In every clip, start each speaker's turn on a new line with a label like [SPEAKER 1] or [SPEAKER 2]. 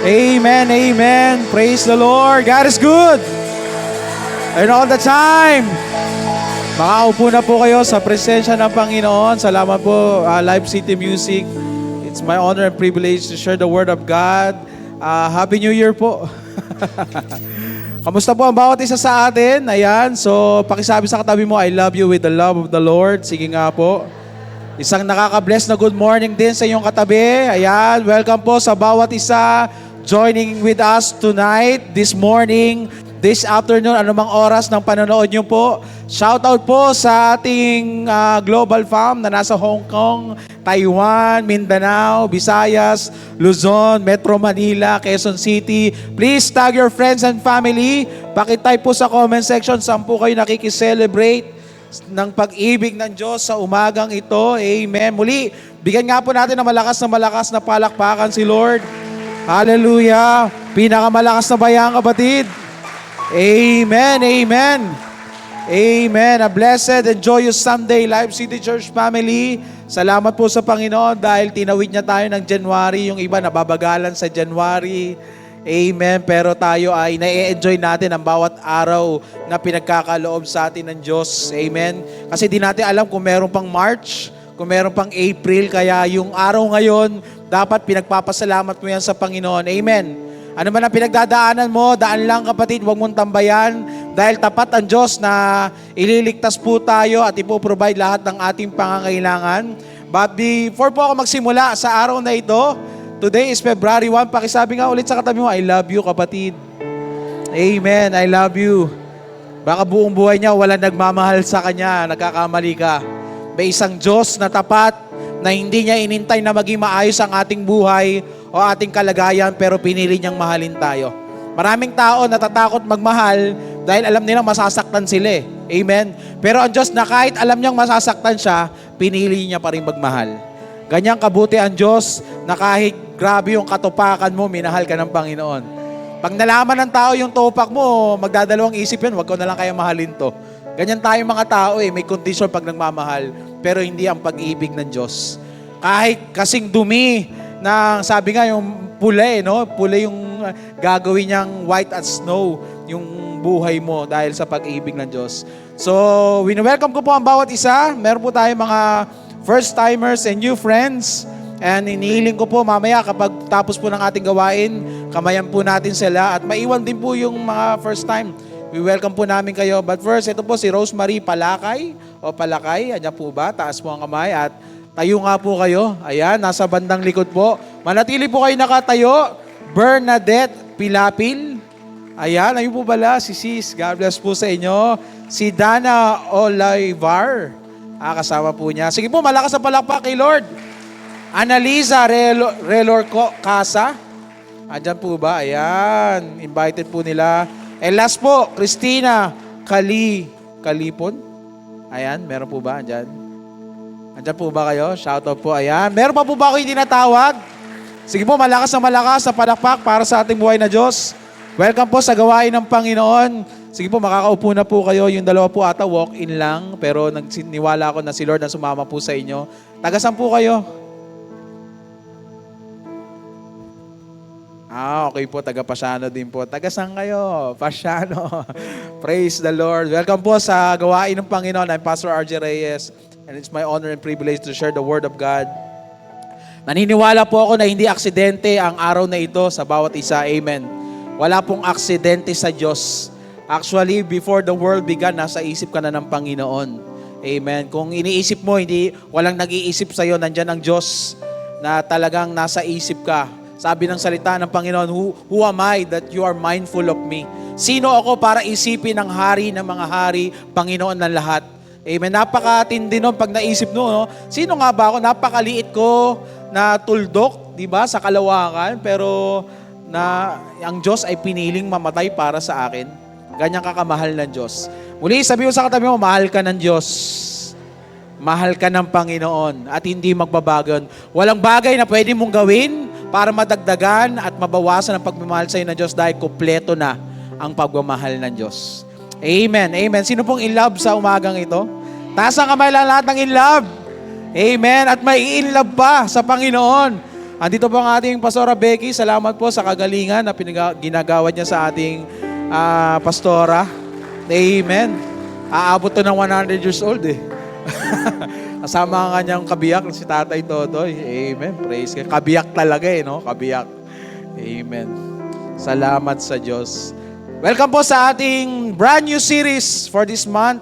[SPEAKER 1] Amen, amen. Praise the Lord. God is good. And all the time. Makaupo na po kayo sa presensya ng Panginoon. Salamat po, Live City Music. It's my honor and privilege to share the Word of God. Happy New Year po. Kamusta po ang bawat isa sa atin? Ayan, so pakisabi sa katabi mo, I love you with the love of the Lord. Sige nga po. Isang nakaka-bless na good morning din sa iyong katabi. Ayan, welcome po sa bawat isa joining with us tonight, this morning, this afternoon, anumang oras ng panonood nyo po. Shout out po sa ating Global Fam na nasa Hong Kong, Taiwan, Mindanao, Visayas, Luzon, Metro Manila, Quezon City. Please tag your friends and family. Pakitype po sa comment section saan po kayo nakikiselebrate ng pag-ibig ng Diyos sa umagang ito. Amen. Muli, bigyan nga po natin ng malakas na palakpakan si Lord. Hallelujah. Pinakamalakas na bayang kapatid. Amen. Amen. Amen. A blessed and joyous Sunday, Live City Church family. Salamat po sa Panginoon dahil tinawid niya tayo ng January. Yung iba nababagalan sa January. Amen. Pero tayo ay na-enjoy natin ang bawat araw na pinagkakaloob sa atin ng Diyos. Amen. Kasi di natin alam kung meron pang March, kung meron pang April. Kaya yung araw ngayon, dapat pinagpapasalamat mo yan sa Panginoon. Amen. Ano man ang pinagdadaanan mo, daan lang kapatid, huwag mong tambayan. Dahil tapat ang Diyos na ililigtas po tayo at ipoprovide lahat ng ating pangangailangan. But before po ako magsimula sa araw na ito, today is February 1. Pakisabi nga ulit sa katabi mo, I love you kapatid. Amen, I love you. Baka buong buhay niya walang nagmamahal sa kanya, nagkakamali ka. May isang Diyos na tapat na hindi niya inintay na maging maayos ang ating buhay o ating kalagayan pero pinili niyang mahalin tayo. Maraming tao natatakot magmahal dahil alam nilang masasaktan sila eh. Amen? Pero ang Diyos na kahit alam niyang masasaktan siya, pinili niya pa rin magmahal. Ganyang kabuti ang Diyos na kahit grabe yung katupakan mo, minahal ka ng Panginoon. Pag nalaman ng tao yung tupak mo, magdadalawang isip yun, wag ko na lang kaya mahalin to. Ganyan tayo mga tao eh, may condition pag nagmamahal, pero hindi ang pag-ibig ng Diyos. Kahit kasing dumi na sabi nga yung pula eh, no? Pula yung gagawin niyang white as snow, yung buhay mo dahil sa pag-ibig ng Diyos. So, welcome ko po ang bawat isa. Meron po tayo mga first-timers and new friends. And inihiling ko po mamaya kapag tapos po ng ating gawain, kamayan po natin sila at maiwan din po yung mga first time. We welcome po namin kayo. But first, ito po si Rosemary Palakay o Palakay. Andiyan po ba? Taas po ang kamay at tayo nga po kayo. Ayan, nasa bandang likod po. Manatili po kayo nakatayo. Bernadette Pilapil. Ayan, ayun po pala si Sis. God bless po sa inyo. Si Dana Olivar. Kasama po niya. Sige po, malakas na palakpak kay Lord. Annalisa Relor Casa. Andyan po ba? Ayan. Invited po nila. And last po, Christina Kalipon. Ayan, meron po ba? Andyan. Andyan po ba kayo? Shoutout po. Ayan. Meron pa po ba kayo tinatawag? Sige po, malakas na palakpak para sa ating buhay na Diyos. Welcome po sa gawain ng Panginoon. Sige po, makakaupo na po kayo. Yung dalawa po ata, walk-in lang. Pero nagsiniwala ako na si Lord na sumama po sa inyo. Tagasan po kayo? Okay po, taga Pasiano din po. Taga saan kayo? Pasiano. Praise the Lord. Welcome po sa gawain ng Panginoon. I'm Pastor RJ Reyes and it's my honor and privilege to share the Word of God. Naniniwala po ako na hindi aksidente ang araw na ito sa bawat isa. Amen. Wala pong aksidente sa Diyos. Actually, before the world began, nasa isip ka na ng Panginoon. Amen. Kung iniisip mo, walang nag-iisip sa'yo, nandyan ang Diyos na talagang nasa isip ka. Sabi ng salita ng Panginoon, who am I that you are mindful of me? Sino ako para isipin ng hari ng mga hari, Panginoon ng lahat? Amen. Napakatindi nun pag naisip nun, no? Sino nga ba ako? Napakaliit ko na tuldok, di ba, sa kalawakan, pero na ang Diyos ay piniling mamatay para sa akin. Ganyang kakamahal ng Diyos. Muli, sabi mo sa katabi mo, mahal ka ng Diyos. Mahal ka ng Panginoon at hindi magbabago. Walang bagay na pwede mong gawin para madagdagan at mabawasan ang pagmamahal sa iyo ng Diyos dahil kumpleto na ang pagmamahal ng Diyos. Amen. Amen. Sino pong in love sa umagang ito? Taas ang kamay lang lahat ng in love. Amen. At may in love pa sa Panginoon. Andito po ang ating Pastora Becky. Salamat po sa kagalingan na ginagawa niya sa ating pastora. Amen. Aabot to ng 100 years old eh. Kasama ang kanyang kabiyak, si Tatay Totoy. Amen. Praise God. Kabiyak talaga eh, no? Kabiyak. Amen. Salamat sa Diyos. Welcome po sa ating brand new series for this month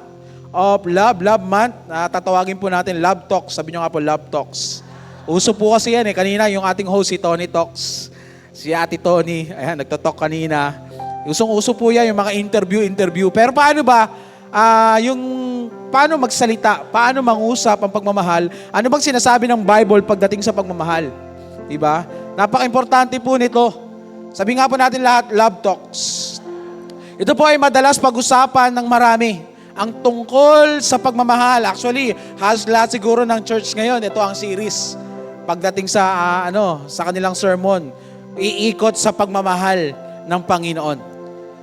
[SPEAKER 1] of Love Month. Tatawagin po natin Love Talks. Sabi nyo nga po, Love Talks. Uso po kasi yan eh. Kanina yung ating host si Tony Talks. Si Ate Tony, ayan, nagtotalk kanina. Usong-uso po yan, yung mga interview. Pero paano ba, paano magsalita, paano mangusap ang pagmamahal? Ano bang sinasabi ng Bible pagdating sa pagmamahal? Diba? Napaka-importante po nito. Sabi nga po natin lahat, Love Talks. Ito po ay madalas pag-usapan ng marami. Ang tungkol sa pagmamahal. Actually, halos lahat siguro ng church ngayon, ito ang series. Pagdating sa sa kanilang sermon, iikot sa pagmamahal ng Panginoon.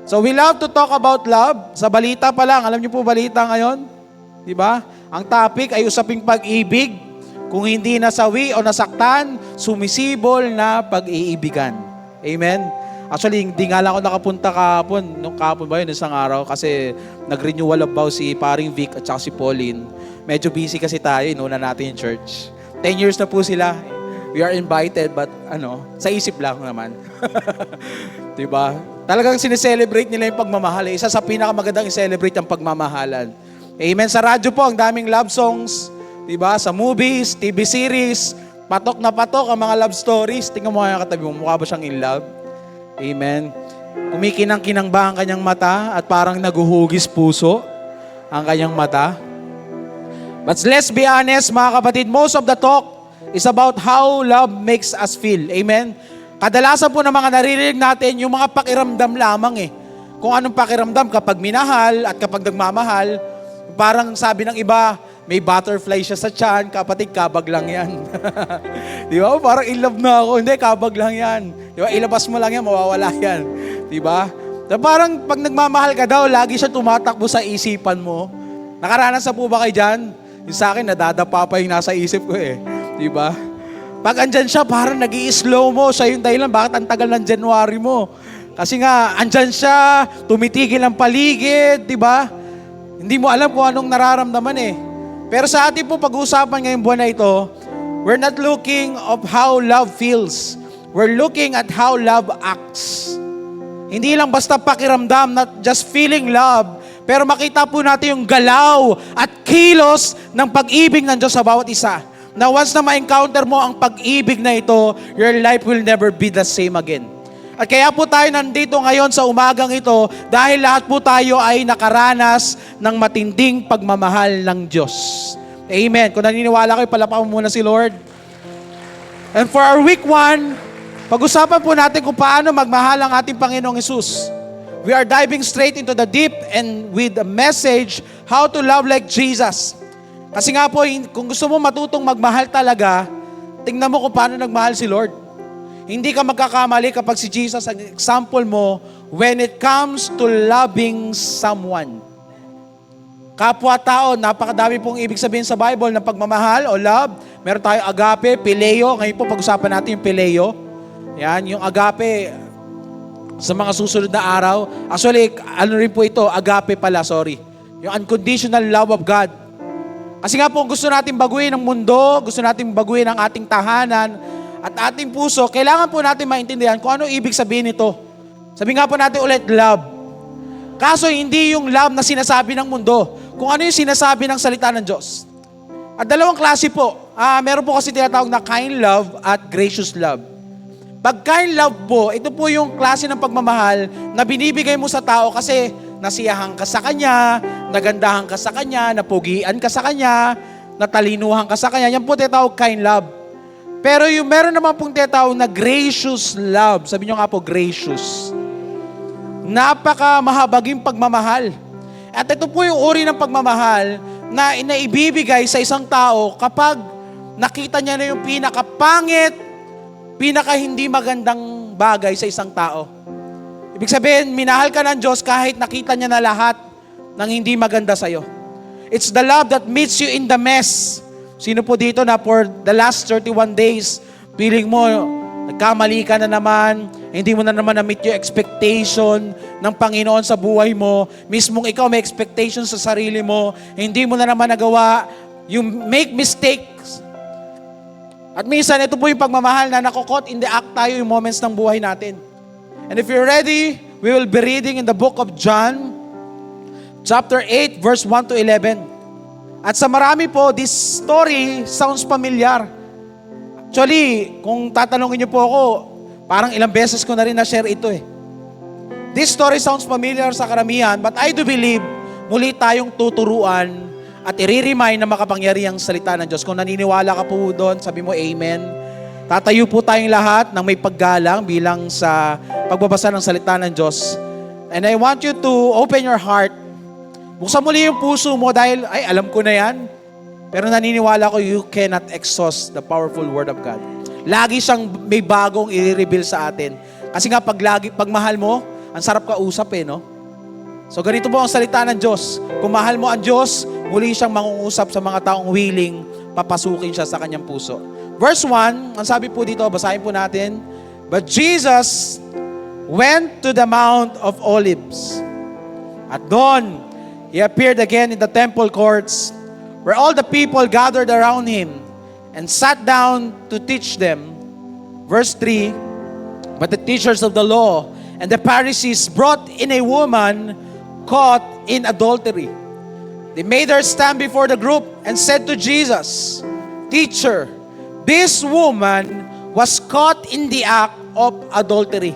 [SPEAKER 1] So we love to talk about love. Sa balita pa lang, alam niyo po balita ngayon? Di ba? Ang topic ay usaping pag-ibig. Kung hindi nasawi o nasaktan, sumisibol na pag-iibigan. Amen? Actually, hindi nga lang ako nakapunta kahapon. Nung kahapon ba yun, isang araw? Kasi nag-renewal of vows si paring Vic at saka si Pauline. Medyo busy kasi tayo, inuna natin yung church. 10 years na po sila. We are invited, but sa isip lang naman. Diba? Talagang sineselebrate nila yung pagmamahal. Isa sa pinakamagandang i-celebrate ang pagmamahalan. Amen. Sa radyo po, ang daming love songs. Diba? Sa movies, TV series, patok na patok ang mga love stories. Tingnan mo kaya katabi mo, mukha ba siyang in love? Amen. Kumikinang-kinang ba ang kanyang mata at parang naguhugis puso ang kanyang mata? But let's be honest, mga kapatid, most of the talk is about how love makes us feel. Amen? Kadalasan po ng mga naririnig natin, yung mga pakiramdam lamang eh. Kung anong pakiramdam kapag minahal at kapag nagmamahal, parang sabi ng iba, may butterfly siya sa tiyan, kapatid, kabag lang yan. Di ba? Parang in love na ako. Hindi, kabag lang yan. Di ba? Ilabas mo lang yan, mawawala yan. Di ba? Parang pag nagmamahal ka daw, lagi siya tumatakbo sa isipan mo. Nakaranas na po ba kayo dyan? Yung sa akin, nadadapa pa yung nasa isip ko eh. Di ba? Pag andyan siya, parang nag-i-slow mo. Siya yung dahilan, bakit ang tagal ng January mo? Kasi nga, andyan siya, tumitigil ang paligid, di ba? Hindi mo alam kung anong nararamdaman eh. Pero sa ating po pag-uusapan ngayong buwan na ito, we're not looking of how love feels. We're looking at how love acts. Hindi lang basta pakiramdam, not just feeling love, pero makita po natin yung galaw at kilos ng pag-ibig ng Diyos sa bawat isa. Na once na ma-encounter mo ang pag-ibig na ito, your life will never be the same again. At kaya po tayo nandito ngayon sa umagang ito dahil lahat po tayo ay nakaranas ng matinding pagmamahal ng Diyos. Amen. Kung naniniwala kayo, palapakan muna si Lord. And for our week 1, pag-usapan po natin kung paano magmahal ang ating Panginoong Hesus. We are diving straight into the deep and with a message, how to love like Jesus. Kasi nga po, kung gusto mo matutong magmahal talaga, tingnan mo kung paano nagmahal si Lord. Hindi ka magkakamali kapag si Jesus ang example mo when it comes to loving someone. Kapwa-tao, napakadami pong ibig sabihin sa Bible ng pagmamahal o love. Meron tayo agape, phileo. Ngayon po pag-usapan natin yung phileo. Yan, yung agape sa mga susunod na araw. Actually, ano rin po ito? Agape pala, sorry. Yung unconditional love of God. Kasi nga po, gusto natin baguhin ang mundo, gusto natin baguhin ang ating tahanan, at ating puso, kailangan po natin maintindihan kung ano ibig sabihin nito. Sabi nga po natin ulit, love. Kaso hindi yung love na sinasabi ng mundo, kung ano yung sinasabi ng salita ng Diyos. At dalawang klase po. Meron po kasi tinatawag na kind love at gracious love. Pag kind love po, ito po yung klase ng pagmamahal na binibigay mo sa tao kasi nasiyahan ka sa kanya, nagandahan ka sa kanya, napugian ka sa kanya, natalinuhan ka sa kanya. Yan po tinatawag kind love. Pero yung meron naman pong tinatawag na gracious love. Sabi nyo nga po, gracious. Napaka mahabaging pagmamahal. At ito po yung uri ng pagmamahal na inaibibigay sa isang tao kapag nakita niya na yung pinakapangit, pinaka hindi magandang bagay sa isang tao. Ibig sabihin, minahal ka ng Diyos kahit nakita niya na lahat ng hindi maganda sa'yo. It's the love that meets you in the mess. Sino po dito na for the last 31 days, Feeling mo, nagkamali ka na naman, hindi mo na naman na-meet yung expectation ng Panginoon sa buhay mo. Mismong ikaw may expectation sa sarili mo, hindi mo na naman nagawa. You make mistakes. At minsan, ito po yung pagmamahal na nakukot in the act tayo yung moments ng buhay natin. And if you're ready, we will be reading in the book of John, chapter 8, verse 1 to 11. At sa marami po, this story sounds familiar. Actually, kung tatanungin niyo po ako, parang ilang beses ko na rin na-share ito eh. This story sounds familiar sa karamihan, but I do believe muli tayong tuturuan at i-remind na makapangyarihang salita ng Diyos. Kung naniniwala ka po doon, sabi mo amen. Tatayo po tayong lahat ng may paggalang bilang sa pagbabasa ng salita ng Diyos. And I want you to open your heart. Buksan muli yung puso mo dahil, ay, alam ko na yan. Pero naniniwala ko, you cannot exhaust the powerful Word of God. Lagi siyang may bagong i-reveal sa atin. Kasi nga, pag mahal mo, ang sarap kausap eh, no? So ganito po ang salita ng Diyos. Kung mahal mo ang Diyos, muli siyang mangungusap sa mga taong willing, papasukin siya sa kanyang puso. Verse 1, ang sabi po dito, basahin po natin. But Jesus went to the Mount of Olives. At doon, He appeared again in the temple courts, where all the people gathered around Him and sat down to teach them. Verse 3, but the teachers of the law and the Pharisees brought in a woman caught in adultery. They made her stand before the group and said to Jesus, Teacher, this woman was caught in the act of adultery.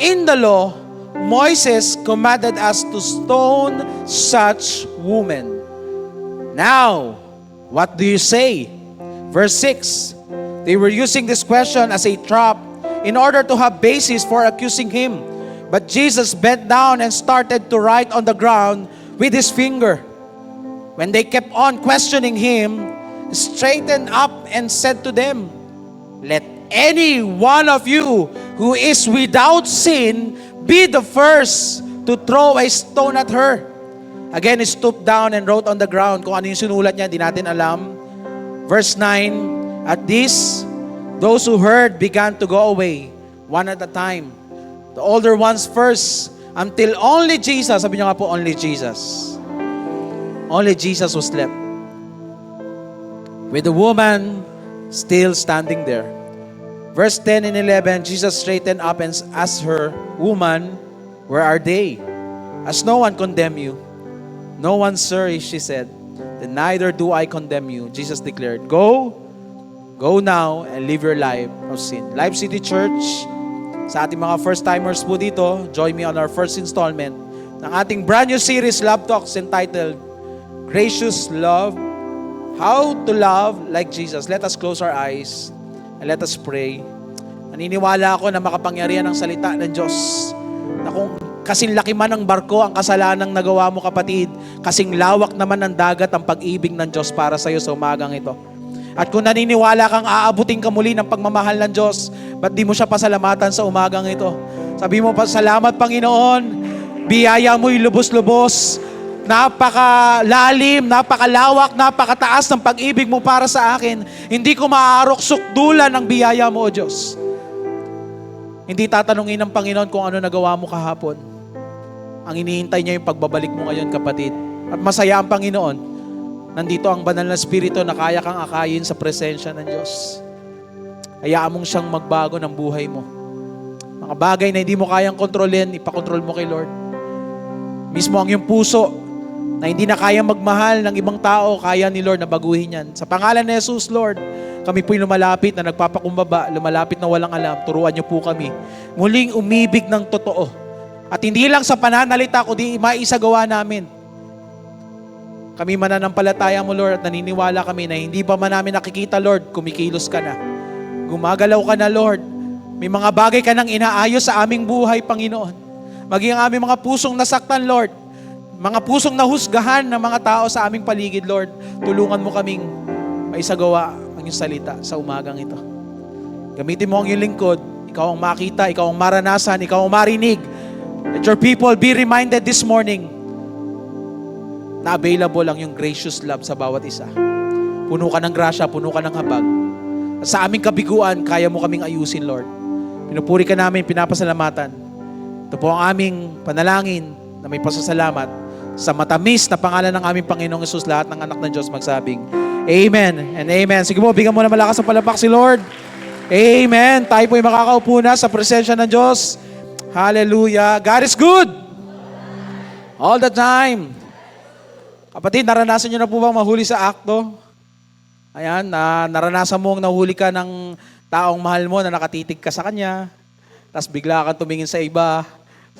[SPEAKER 1] In the law, Moses commanded us to stone such women. Now, what do you say? Verse 6, they were using this question as a trap in order to have basis for accusing Him. But Jesus bent down and started to write on the ground with His finger. When they kept on questioning Him, He straightened up and said to them, Let any one of you who is without sin be the first to throw a stone at her. Again, He stooped down and wrote on the ground. Kung ano yung sinulat niya, di natin alam. Verse 9, At this, those who heard began to go away, one at a time. The older ones first, until only Jesus, sabi niyo nga po, only Jesus. Only Jesus was left. With the woman still standing there. Verse 10 and 11, Jesus straightened up and asked her, Woman, where are they? Has no one condemned you? No one, sir, she said. Then neither do I condemn you. Jesus declared, Go now and live your life of sin. Life City Church, sa ating mga first-timers po dito, join me on our first installment ng ating brand new series, Love Talks, entitled, Gracious Love, How to Love Like Jesus. Let us close our eyes and let us pray. Naniniwala ako na makapangyarihan ang salita ng Diyos, na kung kasing laki man ng barko ang kasalanang nagawa mo, kapatid, kasing lawak naman ng dagat ang pag-ibig ng Diyos para sa iyo sa umagang ito. At kung naniniwala kang aabutin ka muli ng pagmamahal ng Diyos, ba't di mo siya pasalamatan sa umagang ito? Sabi mo pa, salamat Panginoon, biyaya mo'y lubos-lubos, napakalalim, napakalawak, napakataas ng pag-ibig mo para sa akin. Hindi ko maaarok sukdulan ng biyaya mo, O Diyos. Hindi tatanungin ng Panginoon kung ano nagawa mo kahapon. Ang hinihintay niya yung pagbabalik mo ngayon, kapatid. At masaya ang Panginoon. Nandito ang banal na Espiritu na kaya kang akayin sa presensya ng Diyos. Hayaan mong siyang magbago ng buhay mo. Mga bagay na hindi mo kayang kontrolin, ipakontrol mo kay Lord. Mismo ang iyong puso na hindi na kayang magmahal ng ibang tao, kaya ni Lord na baguhin yan. Sa pangalan ni Jesus, Lord, kami po'y lumalapit na nagpapakumbaba, lumalapit na walang alam, turuan niyo po kami. Muling umibig ng totoo. At hindi lang sa pananalita, kundi maisagawa namin. Kami mananampalataya mo, Lord, at naniniwala kami na hindi pa man namin nakikita, Lord, kumikilos ka na. Gumagalaw ka na, Lord. May mga bagay ka nang inaayos sa aming buhay, Panginoon. Maging ang aming mga pusong nasaktan, Lord. Mga pusong nahusgahan ng mga tao sa aming paligid, Lord. Tulungan mo kaming maisagawa ang iyong salita sa umagang ito. Gamitin mo ang iyong lingkod. Ikaw ang makita, ikaw ang maranasan, ikaw ang marinig. Let your people be reminded this morning na available ang yung gracious love sa bawat isa. Puno ka ng grasya, puno ka ng habag. Sa aming kabiguan, kaya mo kaming ayusin, Lord. Pinupuri ka namin, pinapasalamatan. Ito po ang aming panalangin na may pasasalamat sa matamis na pangalan ng aming Panginoong Hesus, lahat ng anak ng Diyos magsabing, Amen and Amen. Sige po, bigyan mo na malakas ang palakpak si Lord. Amen. Tayo po'y makakaupo na sa presensya ng Diyos. Hallelujah. God is good. All the time. Kapatid, naranasan nyo na po bang mahuli sa akto? Ayan, naranasan mong nahuli ka ng taong mahal mo na nakatitig ka sa kanya. Tapos bigla kang tumingin sa iba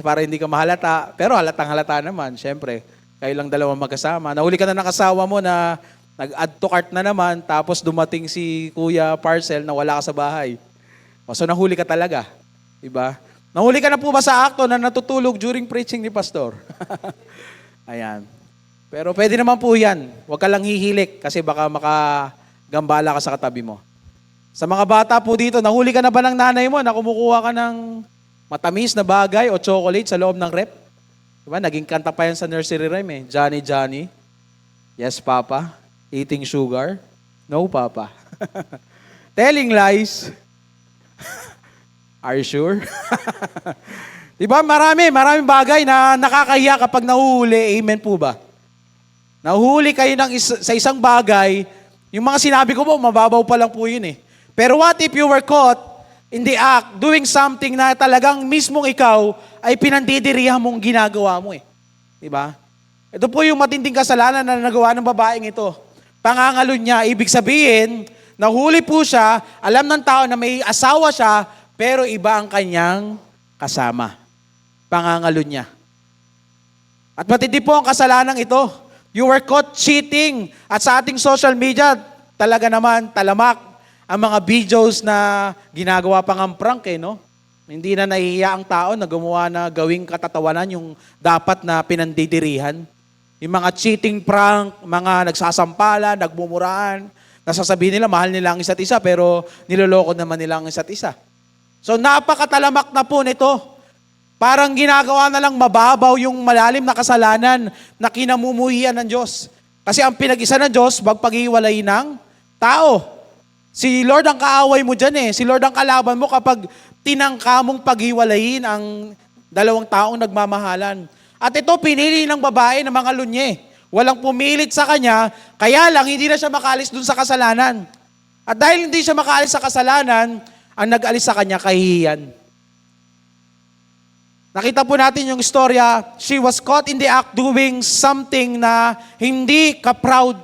[SPEAKER 1] para hindi ka mahalata. Pero halatang halata naman, syempre. Kayo lang dalawang magkasama. Nahuli ka na ng asawa mo na nag-add to cart na naman, tapos dumating si Kuya Parcel na wala ka sa bahay. So nahuli ka talaga. Diba? Nahuli ka na po ba sa akto na natutulog during preaching ni Pastor? Ayan. Pero pwede naman po yan. Huwag ka lang hihilik kasi baka makagambala ka sa katabi mo. Sa mga bata po dito, nahuli ka na ba ng nanay mo na kumukuha ka ng matamis na bagay o chocolate sa loob ng rep? Diba? Naging kanta pa yan sa nursery rhyme eh. Johnny, Johnny. Yes, Papa. Eating sugar? No, Papa. Telling lies? Are you sure? Diba? Maraming bagay na nakakahiya kapag nahuhuli. Amen po ba? Nahuhuli kayo sa isang bagay, yung mga sinabi ko po, mababaw pa lang po yun eh. Pero what if you were caught in the act, doing something na talagang mismong ikaw ay pinandidirihan mong ginagawa mo eh. Diba? Ito po yung matinding kasalanan na nagawa ng babaeng ito. Pangangalo niya, ibig sabihin, nahuli po siya, alam ng tao na may asawa siya, pero iba ang kanyang kasama. Pangangalo niya. At matindi po ang kasalanan ito. You were caught cheating. At sa ating social media, talaga naman, talamak ang mga videos na ginagawa pang ang prank eh, no? Hindi na nahihiya ang tao na gumawa na gawing katatawanan yung dapat na pinandidirihan. Yung mga cheating prank, mga nagsasampala, nagmumuraan, nasasabihin nila mahal nila ang isa't isa pero niloloko naman nila ang isa't isa. So napakatalamak na po nito. Parang ginagawa na lang mababaw yung malalim na kasalanan na kinamumuhian ng Diyos. Kasi ang pinag-isa ng Diyos, magpaghiwalay ng tao. Si Lord ang kaaway mo dyan eh. Si Lord ang kalaban mo kapag tinangka mong paghiwalayin ang dalawang taong nagmamahalan. At ito, pinili ng babae ng mga lunye. Walang pumilit sa kanya, kaya lang hindi na siya makaalis dun sa kasalanan. At dahil hindi siya makaalis sa kasalanan, ang nag-alis sa kanya, kahihiyan. Nakita po natin yung istorya, she was caught in the act doing something na hindi ka-proud.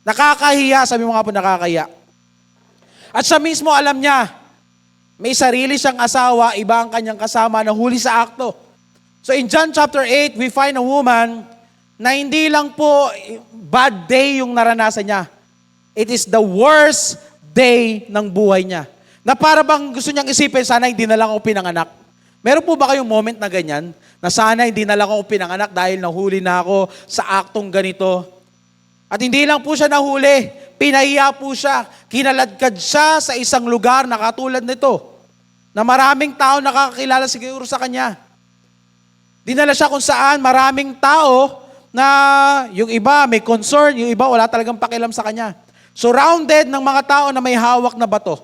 [SPEAKER 1] Nakakahiya, sabi mo nga po nakakahiya. At siya mismo alam niya, may sarili siyang asawa, iba ang kanyang kasama na huli sa akto. So in John chapter 8, we find a woman na hindi lang po bad day yung naranasan niya. It is the worst day ng buhay niya. Na para bang gusto niyang isipin, sana hindi na lang ako pinanganak. Meron po ba kayong moment na ganyan? Na sana hindi na lang ako pinanganak dahil nahuli na ako sa aktong ganito. At hindi lang po siya nahuli, pinahiya po siya. Kinaladkad siya sa isang lugar na katulad nito. Na maraming tao nakakakilala siguro sa kanya. Dinala siya kung saan maraming tao na yung iba may concern, yung iba wala talagang pakialam sa kanya. Surrounded ng mga tao na may hawak na bato.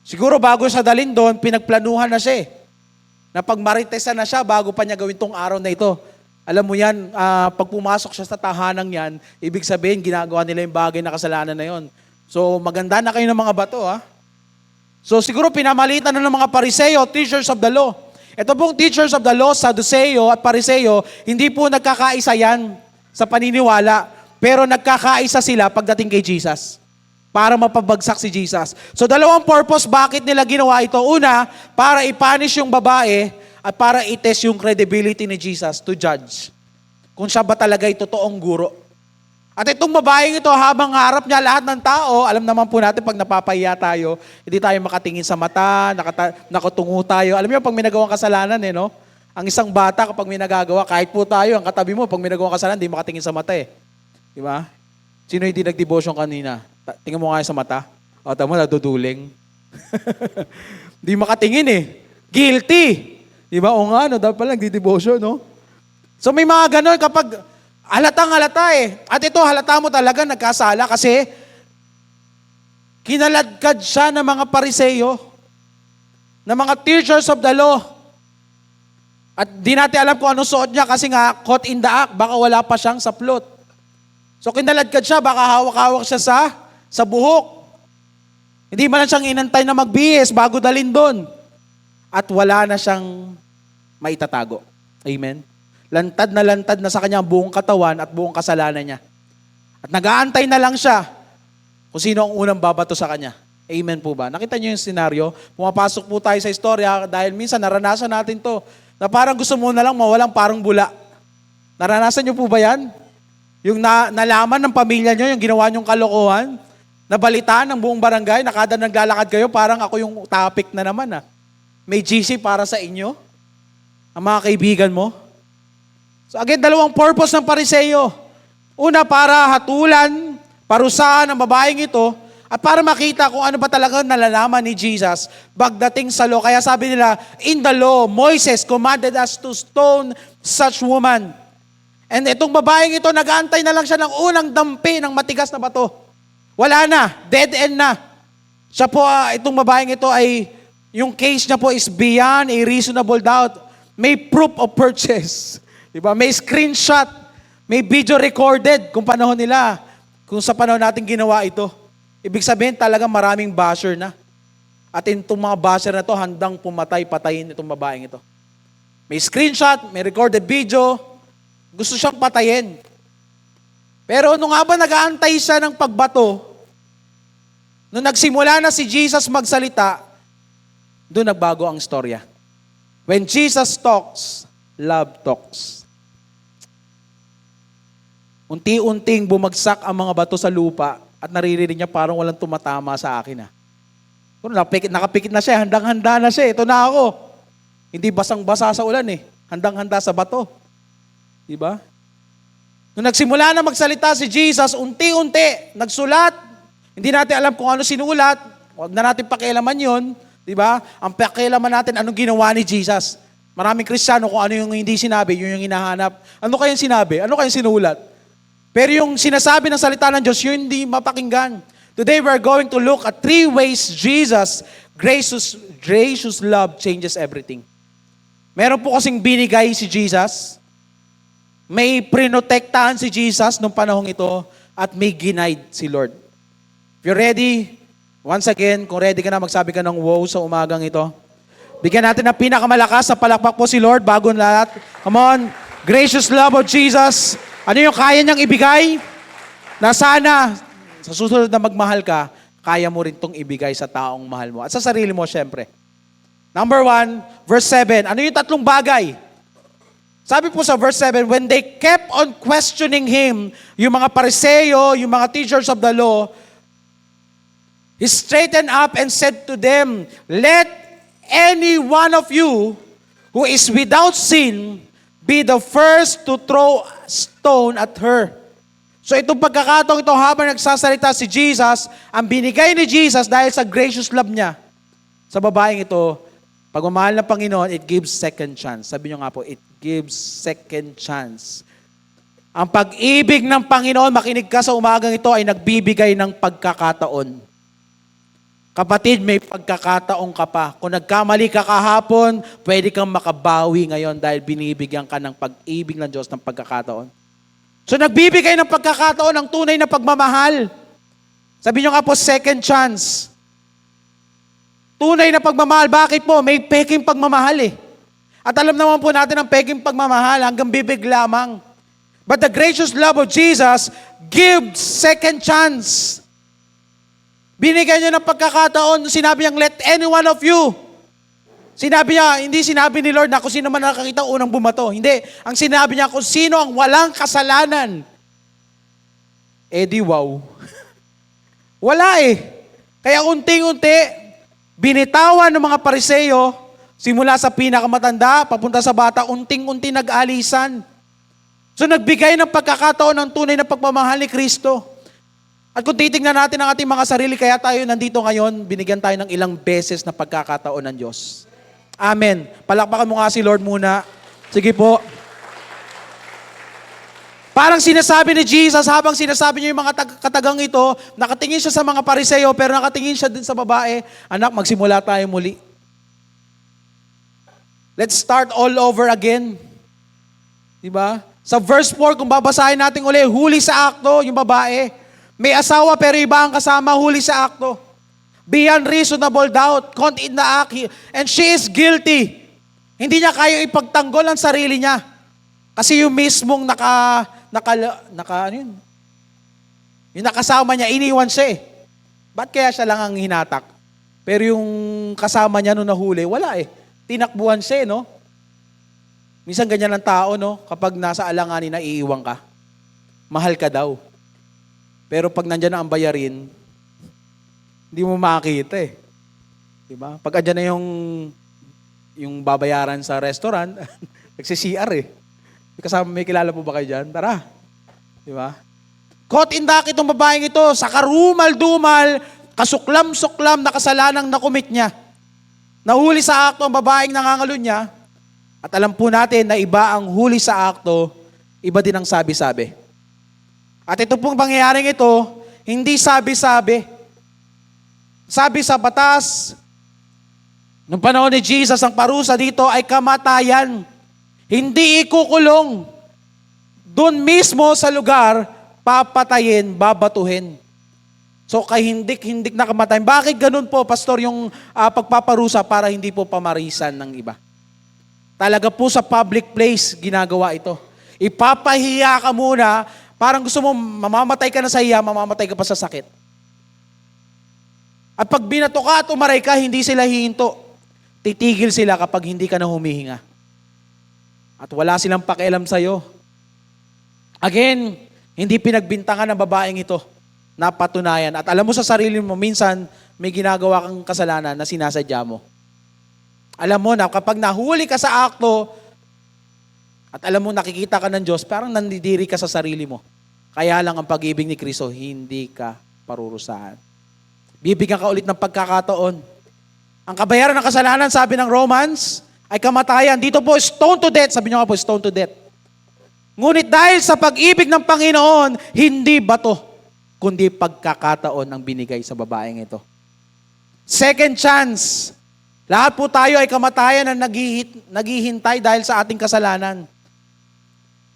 [SPEAKER 1] Siguro bago siya dalhin doon, pinagplanuhan na siya eh. Na pagmaritesan na siya bago pa niya gawin tong araw na ito. Alam mo yan, pag pumasok siya sa tahanang yan, ibig sabihin ginagawa nila yung bagay na kasalanan na yon. So maganda na kayo ng mga bato ha. So siguro pinamalitan na ng mga Pariseo, teachers of the law. Ito pong teachers of the law, Sadduceo at Pariseo, hindi po nagkakaisa yan sa paniniwala, pero nagkakaisa sila pagdating kay Jesus para mapabagsak si Jesus. So dalawang purpose bakit nila ginawa ito. Una, para i-punish yung babae at para i-test yung credibility ni Jesus to judge. Kung siya ba talaga ay totoong guro. At itong babaeng ito, habang harap niya lahat ng tao, alam naman po natin pag napapahiya tayo, hindi tayo makatingin sa mata, nakatungo tayo. Alam niyo, pag may nagawang kasalanan no? Ang isang bata kapag may nagagawa, kahit po tayo, ang katabi mo, pag may nagawang kasalanan, hindi makatingin sa mata eh. Di ba? Sino hindi nag-devotion kanina? Tingnan mo nga sa mata. O, tama, naduduling. Hindi makatingin eh. Guilty. Di ba? O nga, dapat pala nag-devotion, no? So may mga ganon kapag halatang halata eh. At ito, halata mo talaga nagkasala kasi Kinaladkad siya ng mga Pariseyo, ng mga teachers of the law. At di natin alam kung anong suot niya kasi nga, caught in the act, baka wala pa siyang saplot. So kinaladkad siya, baka hawak-hawak siya sa buhok. Hindi man lang siyang inantay na magbihis bago dalhin doon. At wala na siyang maitatago. Amen? Lantad na sa kanyang buong katawan at buong kasalanan niya. At nag-aantay na lang siya kung sino ang unang babato sa kanya. Amen po ba? Nakita niyo yung senaryo? Pumapasok po tayo sa istorya dahil minsan naranasan natin to na parang gusto mo na lang mawalang parang bula. Naranasan niyo po ba yan? Yung nalaman ng pamilya niyo, yung ginawa niyong kalokohan, nabalitaan ng buong barangay, na kada naglalakad kayo, parang ako yung topic na naman. May GC para sa inyo, ang mga kaibigan mo. So again, dalawang purpose ng Pariseyo. Una, para hatulan, parusahan ang babaeng ito, at para makita kung ano ba talaga nalalaman ni Jesus pagdating sa law. Kaya sabi nila, in the law, Moises commanded us to stone such woman. And itong babaeng ito, nag-aantay na lang siya ng unang dampi ng matigas na bato. Wala na, dead end na. Siya po, itong babaeng ito ay, yung case niya po is beyond a reasonable doubt. May proof of purchase. Diba? May screenshot. May video recorded kung panahon nila. Kung sa panahon natin ginawa ito. Ibig sabihin talaga maraming basher na. At itong mga basher na to handang patayin itong babaeng ito. May screenshot, may recorded video. Gusto siyang patayin. Pero nung nga ba nag-aantay siya ng pagbato, nung nagsimula na si Jesus magsalita, doon nagbago ang istorya. When Jesus talks, love talks. Unti-unting bumagsak ang mga bato sa lupa at naririnig niya parang walang tumatama sa akin. Nakapikit na siya, handang-handa na siya. Ito na ako. Hindi basang-basa sa ulan eh. Handang-handa sa bato. Diba? Nung nagsimula na magsalita si Jesus, unti-unti, nagsulat. Hindi natin alam kung ano sinulat. Huwag na natin pakialaman yun. Diba? Ang pakialaman natin, anong ginawa ni Jesus. Maraming Kristiyano, kung ano yung hindi sinabi, yun yung hinahanap. Ano kayang sinabi? Ano kayang sinulat? Pero yung sinasabi ng salita ng Diyos, yun hindi mapakinggan. Today, we're going to look at 3 ways Jesus, gracious love changes everything. Meron po kasing binigay si Jesus, may prinotektahan si Jesus nung panahong ito, at may ginaid si Lord. If you're ready, once again, kung ready ka na, magsabi ka ng wow sa umagang ito. Bigyan natin ng pinakamalakas na palakpak po si Lord bago lahat. Come on, gracious love of Jesus. Ano yung kaya niyang ibigay? Na sana, sa susunod na magmahal ka, kaya mo rin itong ibigay sa taong mahal mo. At sa sarili mo, syempre. Number 1, verse 7. Ano yung 3 bagay? Sabi po sa verse 7, when they kept on questioning Him, yung mga Pariseyo, yung mga teachers of the law, He straightened up and said to them, let any one of you who is without sin be the first to throw a stone at her. So itong pagkakataong ito, habang nagsasalita si Jesus, ang binigay ni Jesus dahil sa gracious love niya sa babaeng ito, pagmamahal ng Panginoon, it gives second chance. Sabi niyo nga po, it gives second chance. Ang pag-ibig ng Panginoon, makinig ka sa umagang ito, ay nagbibigay ng pagkakataon. Kapatid, may pagkakataon ka pa. Kung nagkamali ka kahapon, pwede kang makabawi ngayon dahil binibigyan ka ng pag-ibig ng Diyos ng pagkakataon. So nagbibigay ng pagkakataon ang tunay na pagmamahal. Sabi niyo nga po, second chance. Tunay na pagmamahal. Bakit po? May peking pagmamahal eh. At alam naman po natin ang peking pagmamahal hanggang bibig lamang. But the gracious love of Jesus gives second chance. Binigyan niya ng pagkakataon, sinabi niyang, let any one of you. Sinabi niya, hindi sinabi ni Lord na kung sino man nakakita unang bumato. Hindi. Ang sinabi niya, kung sino ang walang kasalanan. Eh di wow. Wala eh. Kaya unti-unti, binitawan ng mga Pariseyo, simula sa pinakamatanda, papunta sa bata, unting-unti nag-alisan. So nagbigay ng pagkakataon ng tunay na pagmamahal ni Kristo. At kung titignan natin ang ating mga sarili, kaya tayo nandito ngayon, binigyan tayo ng ilang beses na pagkakataon ng Diyos. Amen. Palakpakan mo nga si Lord muna. Sige po. Parang sinasabi ni Jesus, habang sinasabi niya yung mga katagang ito, nakatingin siya sa mga Pariseo, pero nakatingin siya din sa babae, anak, magsimula tayo muli. Let's start all over again. Diba? Sa verse 4, kung babasahin natin uli, huli sa akto, yung babae. May asawa pero iba ang kasama, huli sa akto. Beyond reasonable doubt, caught in the act, and she is guilty. Hindi niya kaya ipagtanggol ang sarili niya. Kasi yung mismong yung nakasama niya, iniwan siya eh. Ba't kaya siya lang ang hinatak? Pero yung kasama niya nung nahuli, wala eh. Tinakbuhan siya, no? Minsan ganyan ang tao, no? Kapag nasa alanganin na iiwan ka, mahal ka daw. Pero pag nandyan na ang bayarin, hindi mo makakita eh. Diba? Pag andyan na yung babayaran sa restaurant, nagsi-CR eh. Kasama, may kilala po ba kayo dyan? Tara. Diba? Caught in the act itong babaeng ito, sa karumal-dumal, kasuklam-suklam na kasalanang nakumit niya. Nahuli sa akto ang babaeng nangangalo niya, at alam po natin na iba ang huli sa akto, iba din ang sabi-sabi. At ito pong pangyayaring ito, hindi sabi-sabi. Sabi sa batas, nung panahon ni Jesus, ang parusa dito ay kamatayan. Hindi ikukulong. Doon mismo sa lugar, papatayin, babatuhin. So kay hindik na kamatayan. Bakit ganun po, Pastor, yung pagpaparusa para hindi po pamarisan ng iba? Talaga po sa public place, ginagawa ito. Ipapahiya ka muna, parang gusto mo, mamamatay ka na sa hiya, mamamatay ka pa sa sakit. At pag binato ka at umaray ka, hindi sila hihinto. Titigil sila kapag hindi ka na humihinga. At wala silang pakialam sa'yo. Again, hindi pinagbintangan ng babaeng ito. Napatunayan. At alam mo sa sarili mo, minsan may ginagawa kang kasalanan na sinasadya mo. Alam mo na kapag nahuli ka sa akto at alam mo nakikita ka ng Diyos, parang nandidiri ka sa sarili mo. Kaya lang ang pag-ibig ni Kristo, hindi ka parurusahan. Bibigyan ka ulit ng pagkakataon. Ang kabayaran ng kasalanan, sabi ng Romans, ay kamatayan. Dito po, stone to death. Sabi niyo nga po, stone to death. Ngunit dahil sa pag-ibig ng Panginoon, hindi bato, kundi pagkakataon ang binigay sa babaeng ito. Second chance. Lahat po tayo ay kamatayan na naghihintay dahil sa ating kasalanan.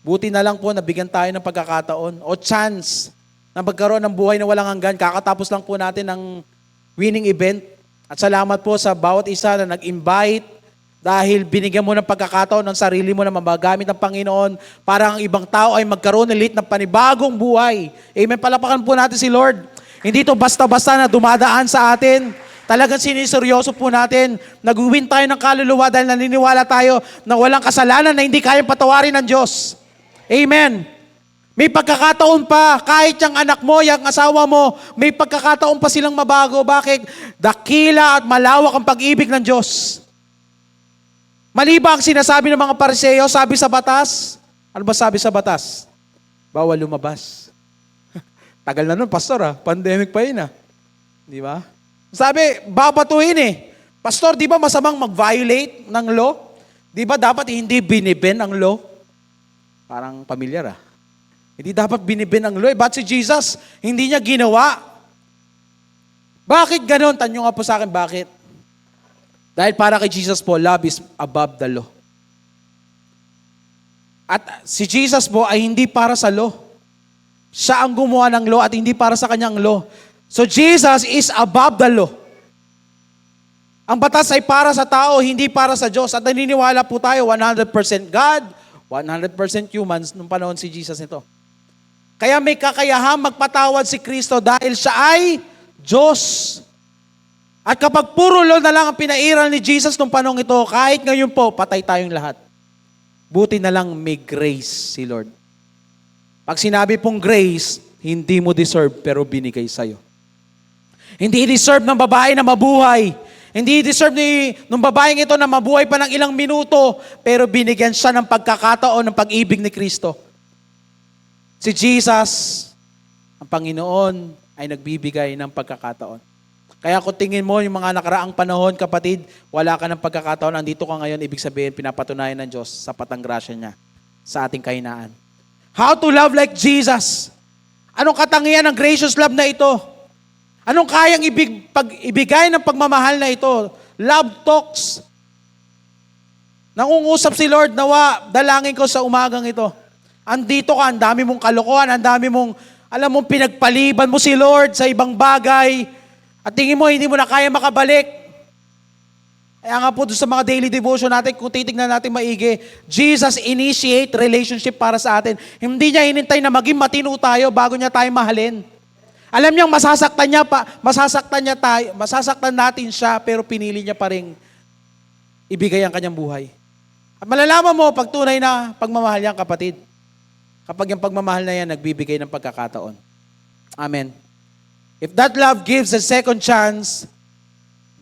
[SPEAKER 1] Buti na lang po, nabigyan tayo ng pagkakataon o chance na magkaroon ng buhay na walang hanggan. Kakatapos lang po natin ng winning event. At salamat po sa bawat isa na nag-invite dahil binigyan mo ng pagkakataon ng sarili mo na mabagamit ng Panginoon para ang ibang tao ay magkaroon ulit ng panibagong buhay. Amen. Palapakan po natin si Lord. Hindi to basta-basta na dumadaan sa atin. Talagang siniseryoso po natin. Nag-win tayo ng kaluluwa dahil naniniwala tayo na walang kasalanan na hindi kayang patawarin ng Diyos. Amen. May pagkakataon pa, kahit yung anak mo, yung asawa mo, may pagkakataon pa silang mabago. Bakit? Dakila at malawak ang pag-ibig ng Diyos. Mali ba ang sinasabi ng mga Pariseo, sabi sa batas? Ano ba sabi sa batas? Bawal lumabas. Tagal na nun, Pastor, pandemic pa yun. Di ba? Sabi, babatuhin eh. Pastor, di ba masamang mag-violate ng law? Di ba dapat hindi biniben ang law? Parang pamilyar Hindi dapat biniben ang law. Ba't si Jesus, hindi niya ginawa? Bakit ganon? Tanyo nga po sa akin, bakit? Dahil para kay Jesus po, love is above the law. At si Jesus po ay hindi para sa law. Siya ang gumawa ng law at hindi para sa kanyang law. So Jesus is above the law. Ang batas ay para sa tao, hindi para sa Diyos. At naniniwala po tayo, 100% God, 100% humans nung panahon si Jesus nito. Kaya may kakayahang magpatawad si Kristo dahil siya ay Diyos. At kapag puro law na lang ang pinairal ni Jesus nung panahon ito, kahit ngayon po, patay tayong lahat. Buti na lang may grace si Lord. Pag sinabi pong grace, hindi mo deserve pero binigay sa'yo. Hindi deserve ng babae na mabuhay. Hindi deserve ng babaeng ito na mabuhay pa ng ilang minuto, pero binigyan siya ng pagkakataon ng pag-ibig ni Kristo. Si Jesus, ang Panginoon, ay nagbibigay ng pagkakataon. Kaya kung tingin mo yung mga nakaraang panahon, kapatid, wala ka ng pagkakataon, andito ka ngayon, ibig sabihin, pinapatunayan ng Diyos sapat ang grasya niya sa ating kahinaan. How to love like Jesus. Anong katangian ng gracious love na ito? Anong kayang ibigay ng pagmamahal na ito? Love talks. Nangungusap si Lord, nawa, dalangin ko sa umagang ito. Andito ka, ang dami mong kalokohan, ang dami mong, alam mong pinagpaliban mo si Lord sa ibang bagay. At tingin mo, hindi mo na kaya makabalik. Kaya nga po doon sa mga daily devotion natin, kung titignan natin maigi, Jesus initiate relationship para sa atin. Hindi niya hinintay na maging matino tayo bago niya tayo mahalin. Alam niyang masasaktan natin siya, pero pinili niya pa rin ibigay ang kanyang buhay. At malalaman mo, pag tunay na pagmamahal yan, kapatid, kapag yung pagmamahal na yan, nagbibigay ng pagkakataon. Amen. If that love gives a second chance,